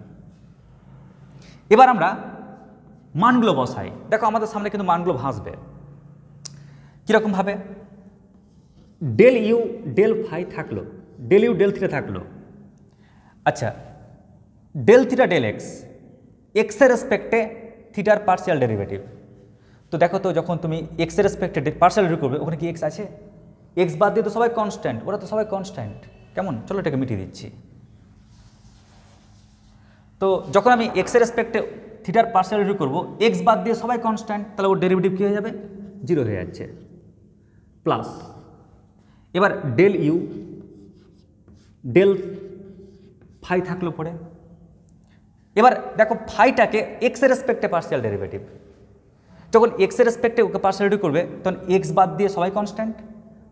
[SPEAKER 1] এবার আমরা মানগুলো বসাই। দেখো আমাদের সামনে কিন্তু মানগুলো ভাসবে কীরকমভাবে? ডেল ইউ ডেল ফাই থাকলো, ডেল ইউ ডেল থিটা থাকলো। আচ্ছা ডেল থিটা ডেল এক্স, এক্সের রেসপেক্টে থিটার পার্সিয়াল ডেরিভেটিভ। তো দেখো তো যখন তুমি এক্সের রেসপেক্টে পার্সিয়াল ডেরিভেটিভ করবে ওখানে কি এক্স আছে? এক্স বাদ দিয়ে তো সবাই কনস্ট্যান্ট, ওরা তো সবাই কনস্ট্যান্ট। কেমন? চলো এটাকে মিটিয়ে দিচ্ছি। তো যখন আমি এক্সের রেসপেক্টে থিটার পার্সিয়াল ডেরিভেটিভ করবো, এক্স বাদ দিয়ে সবাই কনস্ট্যান্ট, তাহলে ওর ডেরিভেটিভ কী হয়ে যাবে? 0 হয়ে যাচ্ছে। প্লাস এবার ডেল ইউ ডেল ফাই থাকলো পরে। এবার দেখো ফাইটাকে এক্সের রেসপেক্টে পার্সিয়াল ডেরিভেটিভ, যখন এক্সের রেসপেক্টে ওকে পার্সিয়াল ডেরিভেটিভ করবে তখন এক্স বাদ দিয়ে সবাই কনস্ট্যান্ট,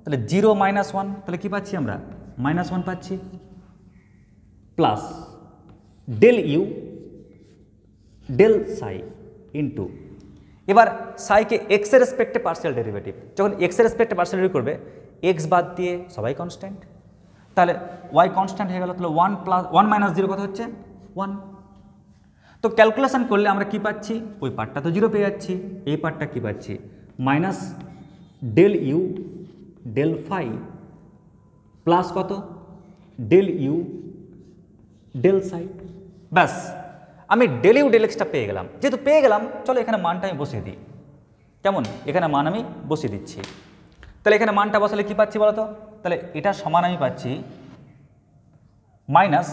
[SPEAKER 1] তাহলে 0 - 1, তাহলে কী পাচ্ছি আমরা? -1 পাচ্ছি। Plus del you del psi into, এবার সাইকে এক্সের রেসপেক্টে পার্সিয়াল ডেরিভেটিভ, যখন এক্সের রেসপেক্টে পার্সিয়াল ডেরিভেটিভ করবে এক্স বাদ দিয়ে সবাই কনস্ট্যান্ট, তাহলে ওয়াই কনস্ট্যান্ট হয়ে গেল, তাহলে 1 + 1 - 0 কত হচ্ছে? 1। তো ক্যালকুলেশন করলে আমরা কি পাচ্ছি? ওই পার্টটা তো 0 পেয়ে যাচ্ছি, এই পার্টটা কি পাচ্ছি? Minus del you del phi plus কত? Del you del psi. ব্যাস, আমি ডেল ইউ ডেল এক্সটা পেয়ে গেলাম। যেহেতু পেয়ে গেলাম, চলো এখানে মানটা আমি বসিয়ে দিই। কেমন? এখানে মান আমি বসিয়ে দিচ্ছি। তাহলে এখানে মানটা বসালে কি পাচ্ছি বলো তো? তাহলে এটা সমান আমি পাচ্ছি minus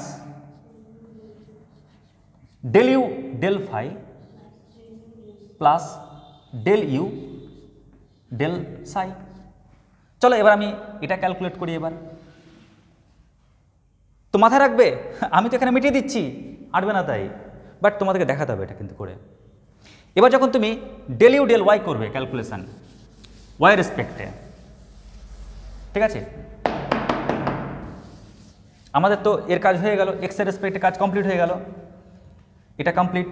[SPEAKER 1] del you del phi plus del you del psi. চলো এবার আমি এটা ক্যালকুলেট করি। এবার তো মাথায় রাখবে, আমি তো এখানে মিটিয়ে দিচ্ছি, আটবে না তাই, বাট তোমাদেরকে দেখাতে হবে এটা কিন্তু করে। এবার যখন তুমি ডেল ইউ ডেল ওয়াই করবে ক্যালকুলেশান ওয়াই রেসপেক্টে, ঠিক আছে, আমাদের তো এর কাজ হয়ে গেল, এক্সের রেসপেক্টে কাজ কমপ্লিট হয়ে গেল, এটা কমপ্লিট।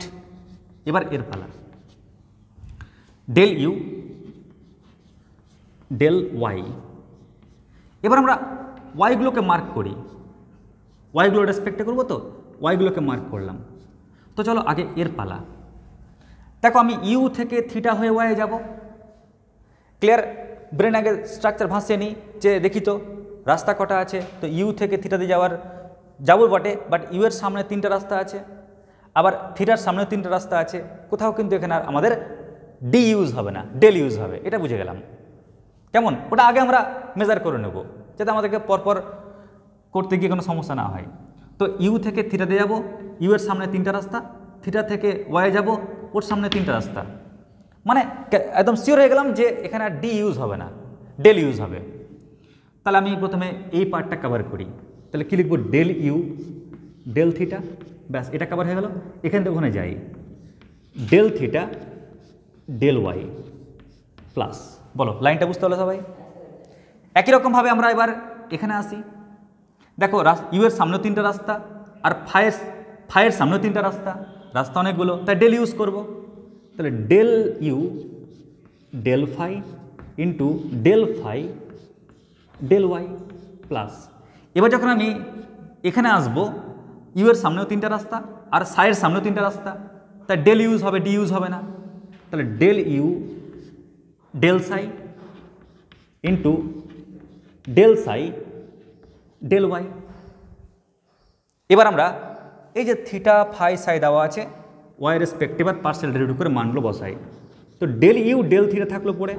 [SPEAKER 1] এবার এর পালা, ডেল ইউ ডেল ওয়াই। এবার আমরা ওয়াইগুলোকে মার্ক করি, ওয়াইগুলো রেসপেক্টে করবো, তো ওয়াইগুলোকে মার্ক করলাম। তো চলো আগে এর পালা। দেখো আমি ইউ থেকে থিটা হয়ে ওয়াই যাব। ক্লিয়ার? ব্রেন আগে স্ট্রাকচার ভাসিয়ে নিই যে দেখি তো রাস্তা কটা আছে। তো ইউ থেকে থিটাতে যাবো বটে, বাট ইউ এর সামনে 3টে রাস্তা আছে, আবার থিটার সামনে 3টে রাস্তা আছে। কোথাও কিন্তু এখানে আর আমাদের ডি ইউজ হবে না, ডেল ইউজ হবে, এটা বুঝে গেলাম। কেমন? ওটা আগে আমরা মেজার করে নেব যাতে আমাদেরকে পরপর করতে গিয়ে কোনো সমস্যা না হয়। তো ইউ থেকে থিটাতে যাব, ইউ এর সামনে 3টে রাস্তা, থিটা থেকে ওয়াই যাব, ওর সামনে 3টে রাস্তা, মানে একদম শিওর হয়ে গেলাম যে এখানে আর ডি ইউজ হবে না, ডেল ইউজ হবে। তাহলে আমি প্রথমে এই পার্টটা কভার করি। তাহলে কী লিখব? ডেল ইউ ডেল থিটা, ব্যাস এটা কভার হয়ে গেল। এখান থেকে ওখানে যাই, del theta del Y plus, বলো লাইনটা বুঝতে হলো সবাই? একই রকমভাবে আমরা এবার এখানে আসি। দেখো ইউ এর সামনেও 3টে রাস্তা, আর ফাইয়ের সামনেও 3টে রাস্তা, রাস্তা অনেকগুলো, তাই ডেল ইউজ করব। তাহলে del you del phi into del phi del Y plus. এবার যখন আমি এখানে আসবো, ইউ এর সামনেও 3টে রাস্তা আর সাইয়ের সামনেও 3টে রাস্তা, তাই ডেল ইউজ হবে, ডি ইউজ হবে না। তাহলে del you del psi into del psi del y. এবার আমরা এই যে থিটা ফাই সাই দেওয়া আছে ওয়াই রেসপেক্টিভ আর পার্সিয়াল ডেরিভেটিভ করে মানগুলো বসাই। তো ডেল ইউ ডেল থিটা থাকলো পরে,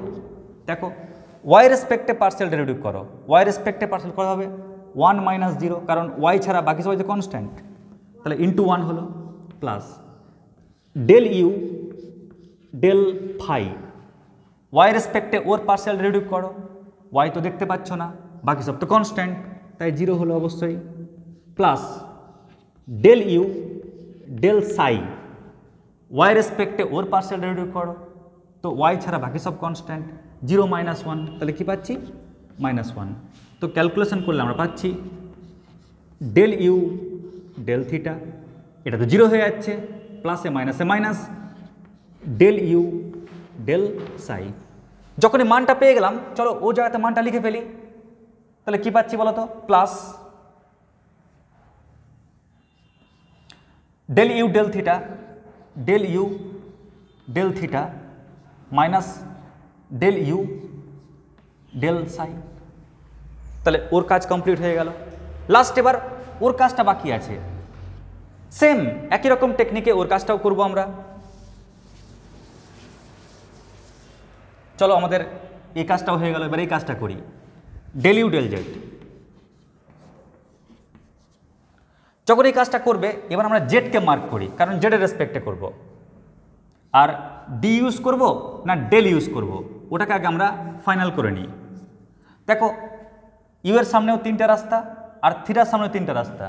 [SPEAKER 1] দেখো ওয়াই রেসপেক্টে পার্সিয়াল ডেরিভেটিভ করো, ওয়াই রেসপেক্টে পার্সিয়াল করা হবে 1 - 0, কারণ ওয়াই ছাড়া বাকি সবাই তো কনস্ট্যান্ট, তাহলে ইন্টু 1 হলো, plus del you del phi y রেসপেক্টে ওর পার্সিয়াল ডেরিভেটিভ করো, ওয়াই তো দেখতে পাচ্ছ না, বাকি সব তো কনস্ট্যান্ট, তাই 0 হলো অবশ্যই, plus del you del psi y রেসপেক্টে ওর পার্সিয়াল ডেরিভেটিভ করো, তো ওয়াই ছাড়া বাকি সব কনস্ট্যান্ট, 0 - 1, তাহলে কি পাচ্ছি? -1। তো ক্যালকুলেশন করলে আমরা পাচ্ছি ডেল ইউ ডেল থিটা, এটা তো 0 হয়ে যাচ্ছে, প্লাসে মাইনাসে মাইনাস, ডেল ইউ ডেল সাই। যখনই মানটা পেয়ে গেলাম, চলো ও জায়গাতে মানটা লিখে ফেলি। তাহলে কি পাচ্ছি বলো তো? Plus del you del theta del you del theta minus del you del psi. তাহলে ওর কাজ কমপ্লিট হয়ে গেল। লাস্ট এবার ওর কাজটা বাকি আছে, সেম একই রকম টেকনিকে ওর কাজটাও করব আমরা। চলো আমাদের এই কাজটাও হয়ে গেল, এবার এই কাজটা করি। ডেল ইউ ডেল জেড, যখন এই কাজটা করবে এবার আমরা জেডকে মার্ক করি, কারণ জেডের রেসপেক্টে করব। আর ডি ইউজ করব না ডেল ইউজ করব ওটাকে আগে আমরা ফাইনাল করে নিই। দেখো ইউ এর সামনেও তিনটা রাস্তা আর থিটার সামনেও তিনটা রাস্তা,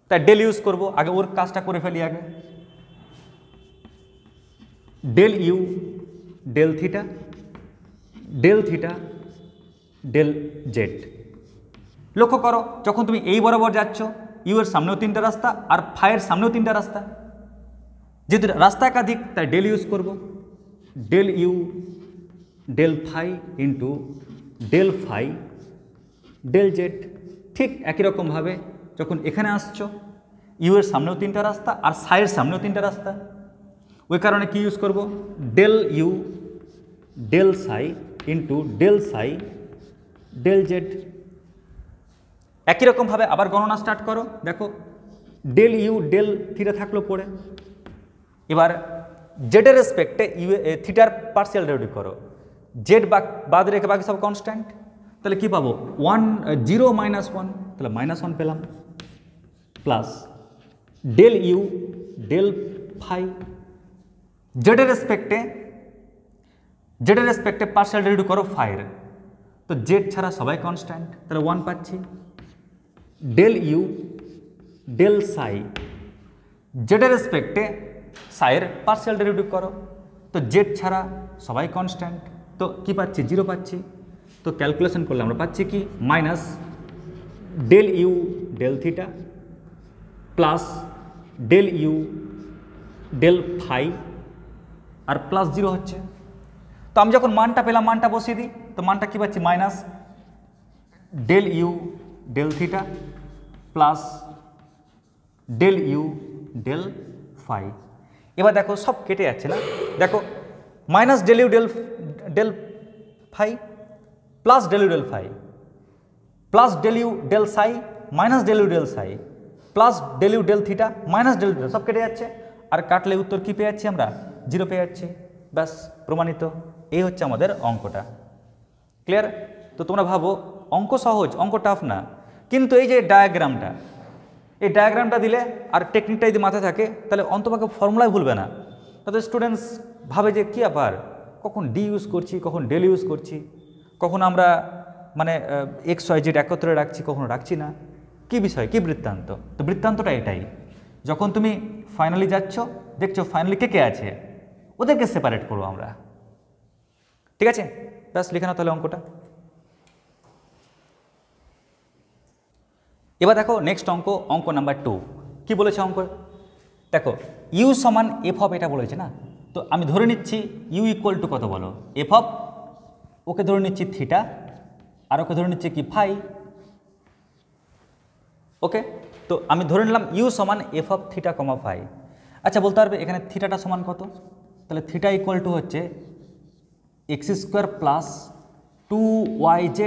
[SPEAKER 1] তাই ডেল ইউজ করব। আগে ওর কাজটা করে ফেলি আগে। Del you del theta del z. লক্ষ্য করো যখন তুমি এই বরাবর যাচ্ছ ইউ এর সামনেও তিনটা রাস্তা আর ফাইয়ের সামনেও তিনটা রাস্তা, যেহেতু রাস্তা একাধিক তাই ডেল ইউজ করব। Del you del phi into del phi del z. ঠিক একই রকমভাবে যখন এখানে আসছো ইউ এর সামনেও তিনটা রাস্তা আর সাইয়ের সামনেও তিনটা রাস্তা, ওই কারণে কি ইউজ করব, del you del psi into del psi del z. একই রকমভাবে আবার গণনা স্টার্ট করো। দেখো ডেল ইউ ডেল থিটা থাকলো পড়ে, এবার জেডের রেসপেক্টে ইউ থিটার পার্সিয়াল ডেরিভেটিভ করো। জেড বাদ রেখে বাকি সব কনস্ট্যান্ট, তাহলে কি পাবো 0 - 1, তাহলে -1 পেলাম, plus del you del phi জেডের রেসপেক্টে পার্সিয়াল ডেরিভেটিভ করো ফাইয়ের, তো জেড ছাড়া সবাই কনস্ট্যান্ট, তাহলে 1 পাচ্ছি। Del you del Sai জেডের রেসপেক্টে সাইয়ের partial derivative করো, তো জেড ছাড়া সবাই কনস্ট্যান্ট, তো কি পাচ্ছি 0 পাচ্ছি। তো ক্যালকুলেশন করলে আমরা পাচ্ছি কি minus del you del theta plus del you del phi আর প্লাস 0 হচ্ছে। তো আমি যখন মানটা পেলাম মানটা বসিয়ে দিই, তো মানটা কি পাচ্ছি minus del you del theta plus del you del phi. এবার দেখো সব কেটে যাচ্ছে না, দেখো minus del you del phi plus del you del phi plus del you del psi minus del you del psi plus del you del theta minus del u, সব কেটে যাচ্ছে, আর কাটলে উত্তর কি পেয়ে যাচ্ছি আমরা 0 পেয়ে যাচ্ছি। ব্যাস প্রমাণিত। এই হচ্ছে আমাদের অঙ্কটা। ক্লিয়ার? তো তোমরা ভাবো অঙ্ক সহজ, অঙ্ক টাফ না, কিন্তু এই যে ডায়াগ্রামটা, এই ডায়াগ্রামটা দিলে আর টেকনিকটা যদি মাথায় থাকে তাহলে অন্তপক্ষে ফর্মুলায় ভুলবে না। তাদের স্টুডেন্টস ভাবে যে কী ব্যাপার, কখন ডি ইউজ করছি, কখন ডেল ইউজ করছি, কখন আমরা মানে এক্স ওয়াই জেড একত্রে রাখছি, কখনো রাখছি না, কি বিষয়, কি বৃত্তান্ত। তো বৃত্তান্তটা এটাই, যখন তুমি ফাইনালি যাচ্ছ দেখছো ফাইনালি কে কে আছে, ওদেরকে সেপারেট করবো আমরা। ঠিক আছে, ব্যাস লিখে নাও তাহলে অঙ্কটা। এবার দেখো নেক্সট অঙ্ক, অঙ্ক নাম্বার 2 কি বলেছে অঙ্ক। দেখো ইউ সমান এফ অফ এটা বলেছে না, তো আমি ধরে নিচ্ছি ইউ ইকুয়াল টু কত বলো, এফ অফ, ওকে ধরে নিচ্ছি থিটা আর ওকে ধরে নিচ্ছি কি ফাই। ওকে, তো আমি ধরে নিলাম ইউ সমান f of theta comma phi. আচ্ছা বলতে পারবে এখানে থিটাটা সমান কত, তাহলে থিটা ইকুয়াল টু হচ্ছে x² প্লাস 2yz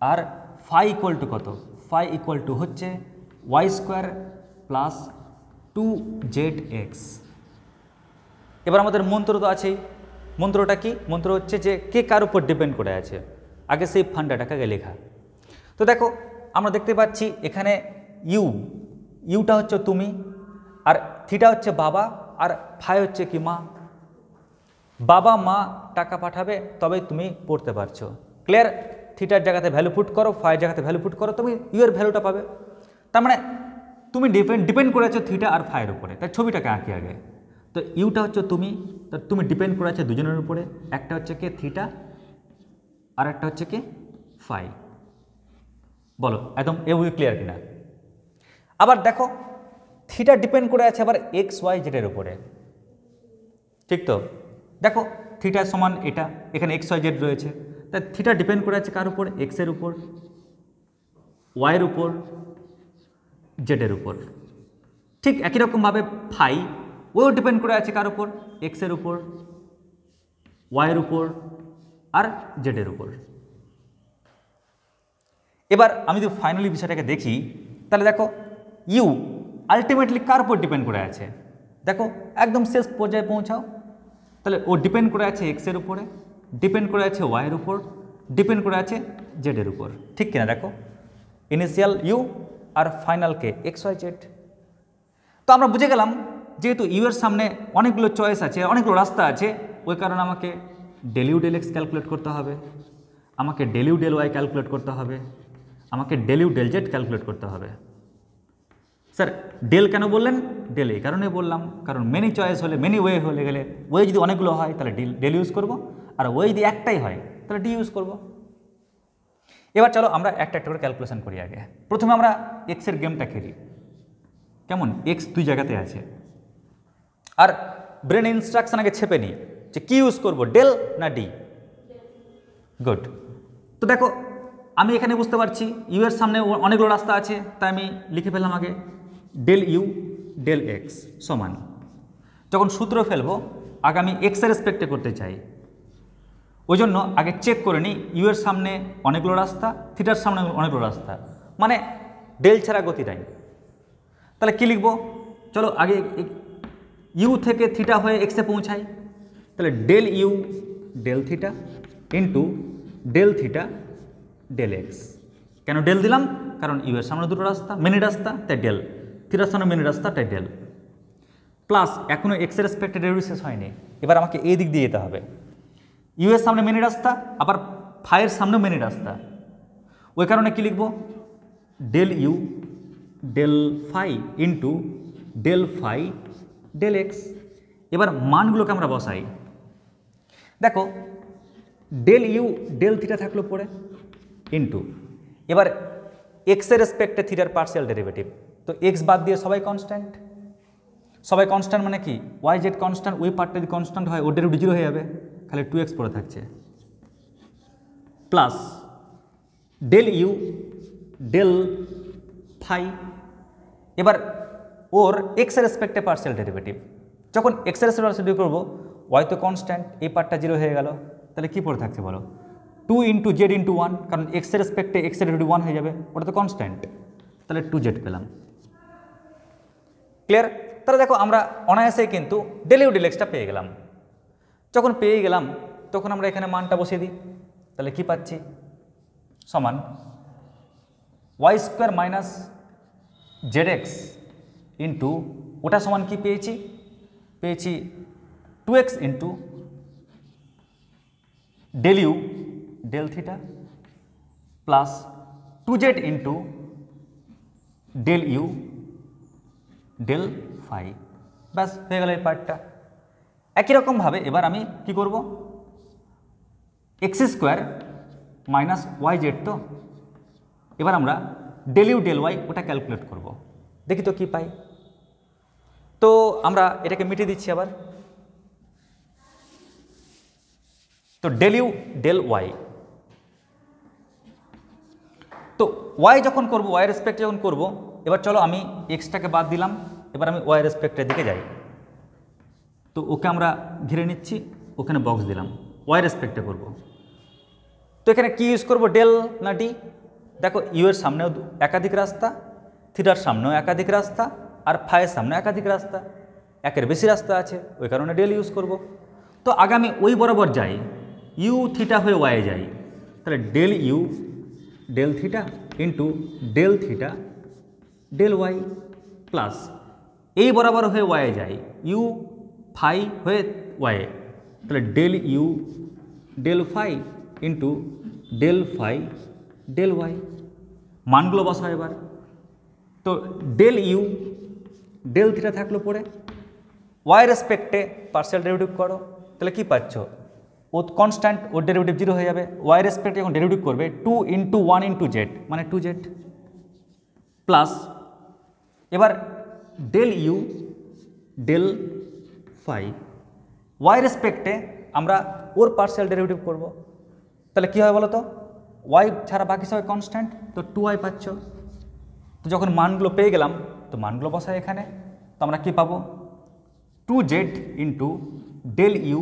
[SPEAKER 1] আর ফাই ইকুয়াল টু কত, ফাই ইকুয়াল টু হচ্ছে y² প্লাস 2zx। এবার আমাদের মন্ত্র তো আছেই, মন্ত্রটা কি, মন্ত্র হচ্ছে যে কে কার উপর ডিপেন্ড করে আছে, আগে সেই ফান্ডাটাকে আগে লেখা। তো দেখো আমরা দেখতে পাচ্ছি এখানে ইউটা হচ্ছে তুমি, আর থিটা হচ্ছে বাবা, আর ফাই হচ্ছে কি মা। বাবা মা টাকা পাঠাবে তবে তুমি পড়তে পারছো। ক্লিয়ার? থিটার জায়গাতে ভ্যালু পুট করো, ফাইয়ের জায়গাতে ভ্যালু পুট করো, তুমি ইউ এর ভ্যালুটা পাবে। তার মানে তুমি ডিপেন্ড করে আছো থিটা আর ফাইয়ের উপরে। তাই ছবিটাকে আঁকি আগে। তো ইউটা হচ্ছে তুমি, তো তুমি ডিপেন্ড করে আছে দুজনের উপরে, একটা হচ্ছে কে থিটা আর একটা হচ্ছে কে ফাই। বলো একদম এগুলি ক্লিয়ার কিনা। আবার দেখো থিটা ডিপেন্ড করে আছে আবার এক্স ওয়াই জেডের উপরে, ঠিক তো? দেখো থিটা সমান এটা, এখানে এক্স ওয়াই জেড রয়েছে, তাই থিটা ডিপেন্ড করে আছে কার উপর, এক্সের উপর, ওয়াইয়ের উপর, জেডের উপর। ঠিক একই রকমভাবে ফাই ওও ডিপেন্ড করে আছে কার উপর, এক্সের উপর, ওয়াইয়ের উপর আর জেডের উপর। এবার আমি যদি ফাইনালি বিষয়টাকে দেখি তাহলে দেখো আলটিমেটলি কার উপর ডিপেন্ড করে আছে? দেখো একদম শেষ পর্যায়ে পৌঁছাও, তাহলে ও ডিপেন্ড করে আছে এক্সের উপরে, ডিপেন্ড করে আছে ওয়াইয়ের উপর, ডিপেন্ড করে আছে জেডের উপর, ঠিক কিনা? দেখো ইনিশিয়াল ইউ আর ফাইনাল কে এক্স ওয়াই জেড। তো আমরা বুঝে গেলাম যেহেতু ইউ এর সামনে অনেকগুলো চয়েস আছে, অনেকগুলো রাস্তা আছে, ওই কারণে আমাকে del you del x calculate করতে হবে, আমাকে del you del Y calculate করতে হবে, আমাকে del you del z calculate করতে হবে। স্যার ডেল কেন বললেন? ডেল এই কারণে বললাম, কারণ মেনি চয়েস হলে, মেনি ওয়ে হলে গেলে, ওয়ে যদি অনেকগুলো হয় তাহলে ডেল ইউজ করব, আর ওয়ে যদি একটাই হয় তাহলে ডি ইউজ করব। এবার চলো আমরা একটা একটা করে ক্যালকুলেশন করি। আগে প্রথমে আমরা এক্সের গেমটা খেলি। কেমন? এক্স দুই জায়গাতে আছে, আর ব্রেন ইনস্ট্রাকশন আগে ছেপে নিই যে কী ইউজ করব, ডেল না ডি। গুড। তো দেখো আমি এখানে বুঝতে পারছি ইউ এর সামনে অনেকগুলো রাস্তা আছে, তাই আমি লিখে ফেললাম আগে ডেল ইউ ডেল এক্স সমান, যখন সূত্র ফেলবো আগে আমি এক্সের রেসপেক্টে করতে চাই, ওই জন্য আগে চেক করে নিই ইউ এর সামনে অনেকগুলো রাস্তা, থিটার সামনে অনেকগুলো রাস্তা, মানে ডেল ছাড়া গতি নাই। তাহলে কী লিখবো? চলো আগে ইউ থেকে থিটা হয়ে এক্সে পৌঁছাই, তাহলে del you del theta into del theta del x. কেন ডেল দিলাম? কারণ ইউ এর সামনে দুটো রাস্তা, মেনি রাস্তা, তাই ডেল, থিটার সামনে মেনি রাস্তা, তাই ডেল, প্লাস এখনও এক্সের রেসপেক্টে ডেরিভেটিভ শেষ হয়নি, এবার আমাকে এই দিক দিয়ে যেতে হবে। ইউ এর সামনে মেনি রাস্তা, আবার ফাইয়ের সামনেও মেনি রাস্তা, ওই কারণে কী লিখব? Del you del phi into del phi del x. এবার মানগুলোকে আমরা বসাই। দেখো ডেল ইউ ডেল থিটা থাকলো পরে ইন্টু, এবার এক্সের রেসপেক্টে থিটার পার্সিয়াল ডেরিভেটিভ, তো এক্স বাদ দিয়ে সবাই কনস্ট্যান্ট, সবাই কনস্ট্যান্ট মানে কি? ওয়াই জেড কনস্ট্যান্ট, ওই পার্টটা যদি কনস্ট্যান্ট হয় ওর ডেরিভেটিভ জিরো হয়ে যাবে, খালি 2x পড়ে থাকছে, plus del you del phi, এবার ওর এক্সের রেসপেক্টে পার্সিয়াল ডেরিভেটিভ, যখন এক্সের রেসপেক্টে পার্সিয়াল ডেরিভেটিভ করবো, ওয়াই তো কনস্ট্যান্ট, এই পার্টটা জিরো হয়ে গেল, তাহলে কী পড়ে থাকছে বলো? 2 ইন্টু জেড ইন্টু 1, কারণ এক্সের রেসপেক্টে এক্সের ডেরিভেটিভ 1 হয়ে যাবে, ওটা তো কনস্ট্যান্ট, তাহলে 2z পেলাম। ক্লিয়ার? তাহলে দেখো আমরা অনায়াসেই কিন্তু ডেল ইউ ডেল এক্সটা পেয়ে গেলাম। যখন পেয়ে গেলাম তখন আমরা এখানে মানটা বসিয়ে দিই, তাহলে কি পাচ্ছি? সমান y square minus z x into, ওটা সমান কি পেয়েছি? পেয়েছি 2x into del you del theta plus 2z into del you del phi. ব্যাস হয়ে গেল এই পার্টটা। একই রকমভাবে এবার আমি কি করব? X square minus y z, তো এবার আমরা ডেল ইউ ডেল ওয়াই ওটা ক্যালকুলেট করব, দেখি তো কি পাই। তো আমরা এটাকে মিটিয়ে দিচ্ছি আবার, তো ডেল ইউ ডেল ওয়াই, তো ওয়াই যখন করব, ওয়াই রেসপেক্টে যখন করব, এবার চলো আমি এক্সটাকে বাদ দিলাম, এবার আমি ওয়াই রেসপেক্টের দিকে যাই, তো ওকে আমরা ঘিরে নিচ্ছি, ওখানে বক্স দিলাম, ওয়াই রেসপেক্টে করব। তো এখানে কি ইউজ করব, ডেল না ডি? দেখো ইউ এর সামনেও একাধিক রাস্তা, থিটার সামনেও একাধিক রাস্তা, আর ফাইয়ের সামনে একাধিক রাস্তা, একের বেশি রাস্তা আছে, ওই কারণে ডেল ইউজ করব। তো আগে আমি ওই বরাবর যাই, ইউ থিটা হয়ে ওয়াই যাই, তাহলে del you del theta into del theta del Y plus এই বরাবর হয়ে ওয়াই যাই, ইউ ফাই হয়ে ওয়াই, তাহলে del you del phi into del phi del y. মানগুলো বসা এবার, তো ডেল ইউ ডেল থিটা থাকলো পরে, ওয়াই রেসপেক্টে পার্সিয়াল ডেরিভেটিভ করো, তাহলে কি পাচ্ছ? ও কনস্ট্যান্ট, ওর ডেরিভেটিভ জিরো হয়ে যাবে, ওয়াই রেসপেক্টে যখন ডেরিভেটিভ করবে 2 ইন্টু 1 ইন্টু জেড মানে 2z প্লাস এবার del you del phi, y রেসপেক্টে আমরা ওর পার্সিয়াল ডেরিভেটিভ করব, তাহলে কী হয় বলো তো? ওয়াই ছাড়া বাকি সবাই কনস্ট্যান্ট, তো 2y পাচ্ছ। তো যখন মানগুলো পেয়ে গেলাম তো মানগুলো বসাই এখানে, তো আমরা কী পাবো? 2z into del you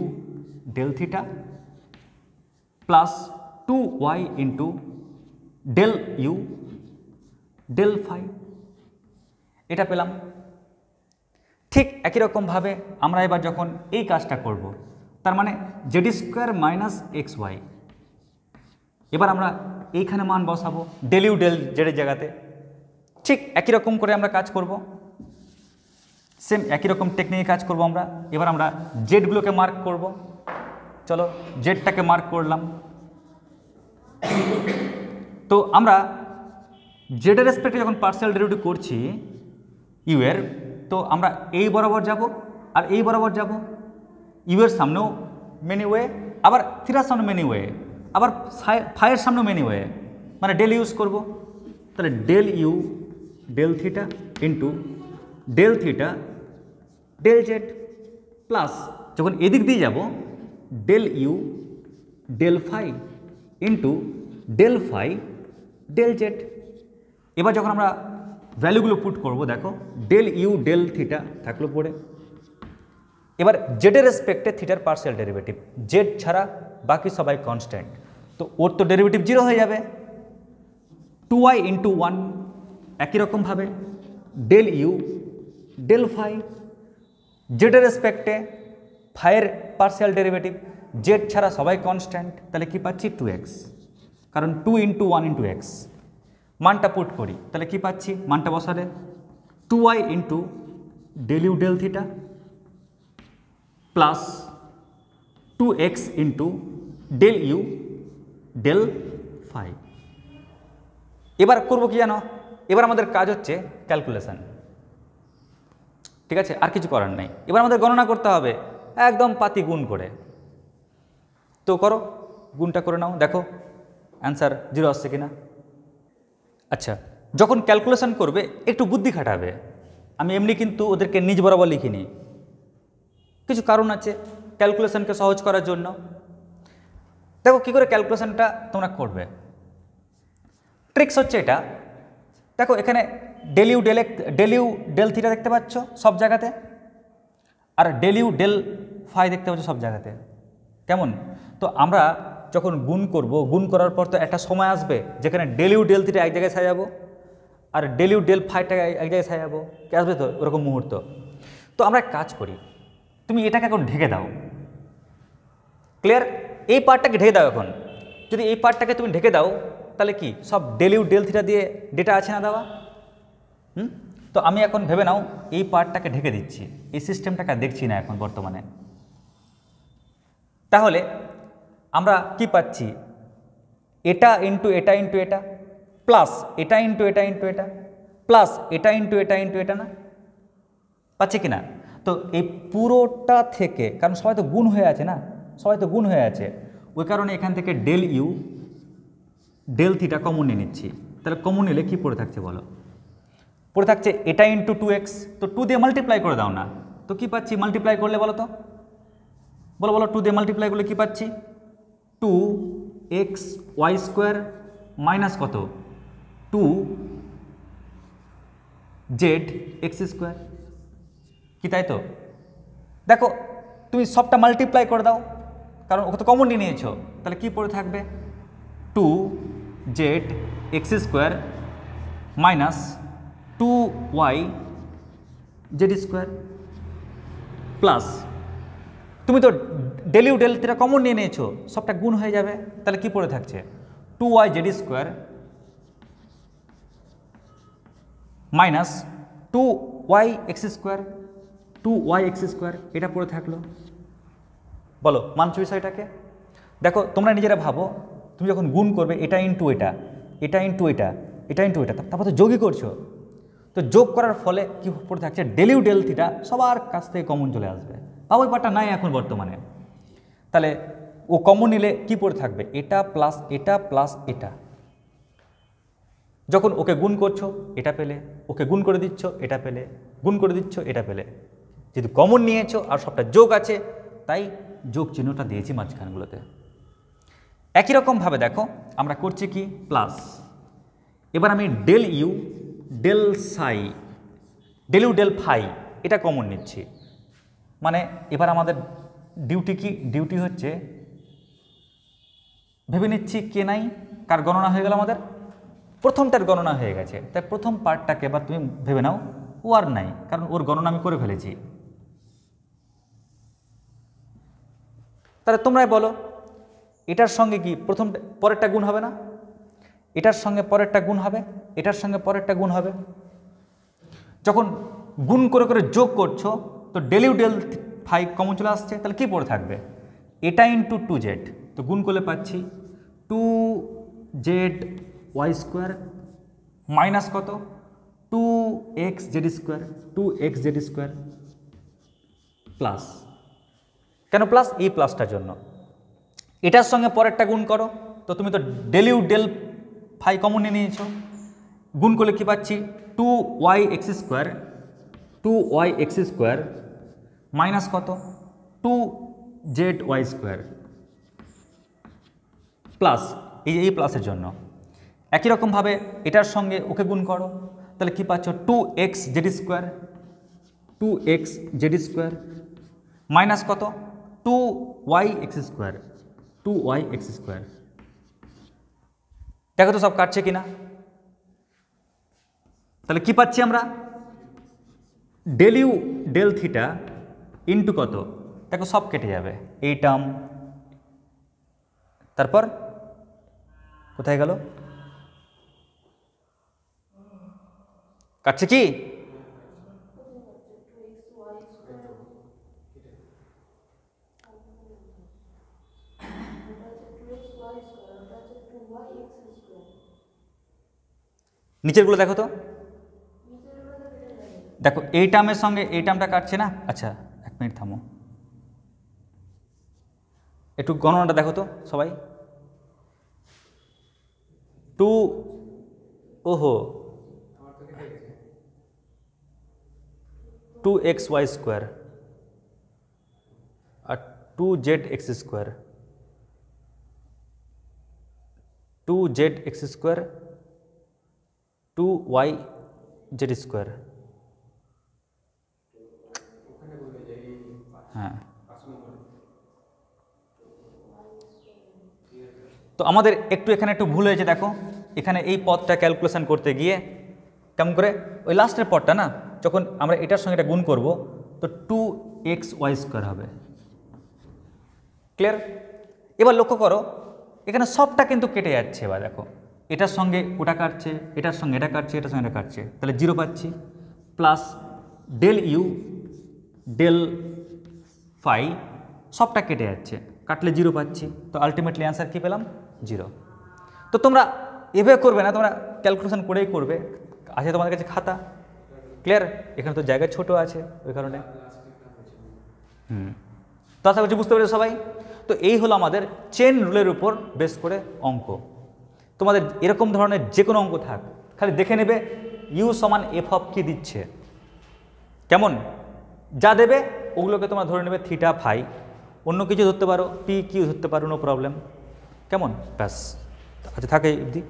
[SPEAKER 1] del theta plus 2y into del you del phi, এটা পেলাম। ঠিক একই রকমভাবে আমরা এবার যখন এই কাজটা করব, তার মানে z square minus x y, এবার আমরা এইখানে মান বসাবো ডেল ইউ ডেল জেডের জায়গাতে। ঠিক একই রকম করে আমরা কাজ করব, সেম একই রকম টেকনিকে কাজ করব আমরা। এবার আমরা জেডগুলোকে মার্ক করব। চলো জেডটাকে মার্ক করলাম। তো আমরা জেডের রেসপেক্টে যখন পার্সিয়াল ডেরিভেটিভ করছি ইউ এর, তো আমরা এই বরাবর যাব আর এই বরাবর যাব। ইউ এর সামনেও মেনি ওয়ে, আবার থিটার সামনে মেনি ওয়ে, আবার ফাইয়ের সামনেও মেনি ওয়ে, মানে ডেল ইউজ করব। তাহলে del you del theta into del theta del z, plus যখন এদিক দিয়ে যাব del you del phi into del phi del z. এবার যখন আমরা ভ্যালুগুলো পুট করব, দেখো ডেল ইউ ডেল থিটা থাকলো পড়ে। এবার জেডের রেসপেক্টে থিটার পার্সিয়াল ডেরিভেটিভ, জেড ছাড়া বাকি সবাই কনস্ট্যান্ট, তো ওর তো ডেরিভেটিভ 0 হয়ে যাবে। 2y ইন্টু 1 একই রকমভাবে ডেল ইউ ডেল ফাই, জেডের রেসপেক্টে ফাইয়ের পার্সিয়াল ডেরিভেটিভ, জেড ছাড়া সবাই কনস্ট্যান্ট, তাহলে কি পাচ্ছি 2x, কারণ 2 ইন্টু 1 ইন্টু এক্স। মানটা পুট করি, তাহলে কি পাচ্ছি, মানটা বসালে 2y into del you del theta plus 2x into del you del phi. এবার করবো কি জানো, এবার আমাদের কাজ হচ্ছে ক্যালকুলেশন, ঠিক আছে, আর কিছু করার নেই। এবার আমাদের গণনা করতে হবে একদম পাতি গুণ করে। তো করো, গুণটা করে নাও, দেখো অ্যান্সার 0 আসছে কিনা। আচ্ছা, যখন ক্যালকুলেশন করবে একটু বুদ্ধি খাটাবে। আমি এমনি কিন্তু ওদেরকে নিজ বরাবর লিখিনি, কিছু কারণ আছে ক্যালকুলেশনকে সহজ করার জন্য। দেখো কী করে ক্যালকুলেশনটা তোমরা করবে। ট্রিক্স হচ্ছে এটা, দেখো এখানে ডেল ইউ ডেল থিটা দেখতে পাচ্ছ সব জায়গাতে, আর ডেল ইউ ডেল ফাই দেখতে পাচ্ছ সব জায়গাতে। কেমন? তো আমরা যখন গুণ করব, গুণ করার পর তো একটা সময় আসবে যেখানে ডেল ইউ ডেল থিটা এক জায়গায় সাজাবো আর ডেল ইউ ডেল ফাইটা এক জায়গায় সাজাবো, কি আসবে তো ওরকম মুহূর্ত। তো আমরা কাজ করি, তুমি এটাকে এখন ঢেকে দাও। ক্লিয়ার? এই পার্টটাকে ঢেকে দাও এখন। যদি এই পার্টটাকে তুমি ঢেকে দাও তাহলে কি সব ডেল ইউ ডেল থিটা দিয়ে ডেটা আছে না দেওয়া? তো আমি এখন ভেবে নাও এই পার্টটাকে ঢেকে দিচ্ছি, এই সিস্টেমটাকে দেখছি না এখন বর্তমানে। তাহলে আমরা কি পাচ্ছি, এটা ইন্টু এটা ইন্টু এটা প্লাস এটা ইন্টু এটা ইন্টু এটা প্লাস এটা ইন্টু এটা ইন্টু এটা, না পাচ্ছি কি না? তো এই পুরোটা থেকে, কারণ সবাই তো গুণ হয়ে আছে না, সবাই তো গুণ হয়ে আছে, ওই কারণে এখান থেকে del you del theta common নিয়ে নিচ্ছি। তাহলে কমন নিলে কী পড়ে থাকছে বলো? পড়ে থাকছে এটা ইন্টু 2x, তো 2 দিয়ে মাল্টিপ্লাই করে দাও না, তো কী পাচ্ছি মাল্টিপ্লাই করলে বলো তো, বলো বলো 2 দিয়ে মাল্টিপ্লাই করলে কী পাচ্ছি? 2x y স্কোয়ার মাইনাস কত 2z x স্কোয়ার, কি তাই তো? দেখো তুমি সবটা মাল্টিপ্লাই করে দাও, কারণ ওকে তো কমন নিয়ে নিয়েছো, তাহলে কী পড়ে থাকবে 2z x square minus 2y z square plus, তুমি তো del you del theta common নিয়ে নিয়েছো, সবটা গুণ হয়ে যাবে, তাহলে কি পড়ে থাকছে 2y z square minus 2y x square 2y x square, এটা পড়ে থাকলো। বলো মানছো বিষয়টাকে? দেখো তোমরা নিজেরা ভাবো, তুমি যখন গুণ করবে এটা ইন্টু এটা, এটা ইন্টু এটা, এটা ইন্টু এটা, তারপর তো যোগই করছো, তো যোগ করার ফলে কি পড়ে থাকছে ডেল ইউ ডেল থিটা সবার কাছ থেকে কমন চলে আসবে, বা ওই পার্টটা নাই এখন বর্তমানে। তাহলে ও কমন নিলে কি পড়ে থাকবে এটা প্লাস এটা প্লাস এটা। যখন ওকে গুণ করছো এটা পেলে, ওকে গুণ করে দিচ্ছ এটা পেলে, গুণ করে দিচ্ছ এটা পেলে, যেহেতু কমন নিয়েছো আর সবটা যোগ আছে তাই যোগ চিহ্নটা দিয়েছি মাঝখানগুলোতে। একই রকমভাবে দেখো আমরা করছি কি প্লাস, এবার আমি del you del psi del you del phi এটা কমন নিচ্ছি, মানে এবার আমাদের ডিউটি কি, ডিউটি হচ্ছে ভেবে নিচ্ছি কে নাই কার গণনা হয়ে গেল, আমাদের প্রথমটার গণনা হয়ে গেছে, তাই প্রথম পার্টটাকে এবার তুমি ভেবে নাও ও আর নাই, কারণ ওর গণনা আমি করে ফেলেছি। তাহলে তোমরাই বলো এটার সঙ্গে কি প্রথম পরেরটা গুণ হবে না? এটার সঙ্গে পরেরটা গুণ হবে, এটার সঙ্গে পরেরটা গুণ হবে। যখন গুণ করে করে যোগ করছো তো ডেল ডেল ফাই কমন চলে আসছে, তাহলে কি পড়ে থাকবে? এটা ইন্টু 2z, তো গুণ করলে পাচ্ছি 2z(y²) মাইনাস কত 2xz² প্লাস, কেন প্লাস? এই প্লাসটার জন্য। এটার সঙ্গে পরেরটা গুণ করো, তো তুমি তো ডেল ফাই কমন নিয়ে নিয়েছো, গুণ করলে কি পাচ্ছি 2yx² মাইনাস কত 2zy² প্লাস, এই প্লাসের জন্য। একই রকমভাবে এটার সঙ্গে ওকে গুণ করো, তাহলে কি পাচ্ছ 2xz² মাইনাস কত 2yx²। দেখো তো সব কাটছে কিনা? তাহলে কি পাচ্ছি আমরা? ডেল থিটা ইন্টু কত, দেখো সব কেটে যাবে, এই টার্ম, তারপর কোথায় গেল? কাটছে কি? নিচেরগুলো দেখো তো, দেখো এই টার্মের সঙ্গে এই টার্মটা কাটছে না। আচ্ছা 1 মিনিট থামো, একটু গণনাটা দেখো তো সবাই। 2 ওহো 2xy² আর 2zx², 2zx² 2yz²। হ্যাঁ, তো আমাদের এখানে একটু ভুল হয়েছে। দেখো এখানে এই পদটা ক্যালকুলেশন করতে গিয়ে কেমন করে ওই লাস্টের পদটা না, যখন আমরা এটার সঙ্গে এটা গুণ করব তো 2xy² হবে। ক্লিয়ার? এবার লক্ষ্য করো এখানে সবটা কিন্তু কেটে যাচ্ছে। এবার দেখো এটার সঙ্গে ওটা কাটছে, এটার সঙ্গে এটা কাটছে, এটার সঙ্গে এটা কাটছে, তাহলে 0 পাচ্ছি, plus del you del phi সবটা কেটে যাচ্ছে, কাটলে 0 পাচ্ছি, তো আলটিমেটলি অ্যান্সার কী পেলাম? 0। তো তোমরা এভাবে করবে না, তোমরা ক্যালকুলেশন করেই করবে। আছে তোমাদের কাছে খাতা? ক্লিয়ার? এখানে তো জায়গা ছোট আছে ওই কারণে। তো আশা করছি বুঝতে পেরেছো সবাই। তো এই হলো আমাদের চেন রুলের উপর বেস করে অঙ্ক। তোমাদের এরকম ধরনের যে কোনো অঙ্ক থাক, খালি দেখে নেবে ইউ সমান এফ অফ কি দিচ্ছে, কেমন যা দেবে ওগুলোকে তোমরা ধরে নেবে থিটা ফাই, অন্য কিছু ধরতে পারো, পি কিউ ধরতে পারো, নো প্রবলেম। কেমন? ব্যাস, আচ্ছা থাকে অবধি।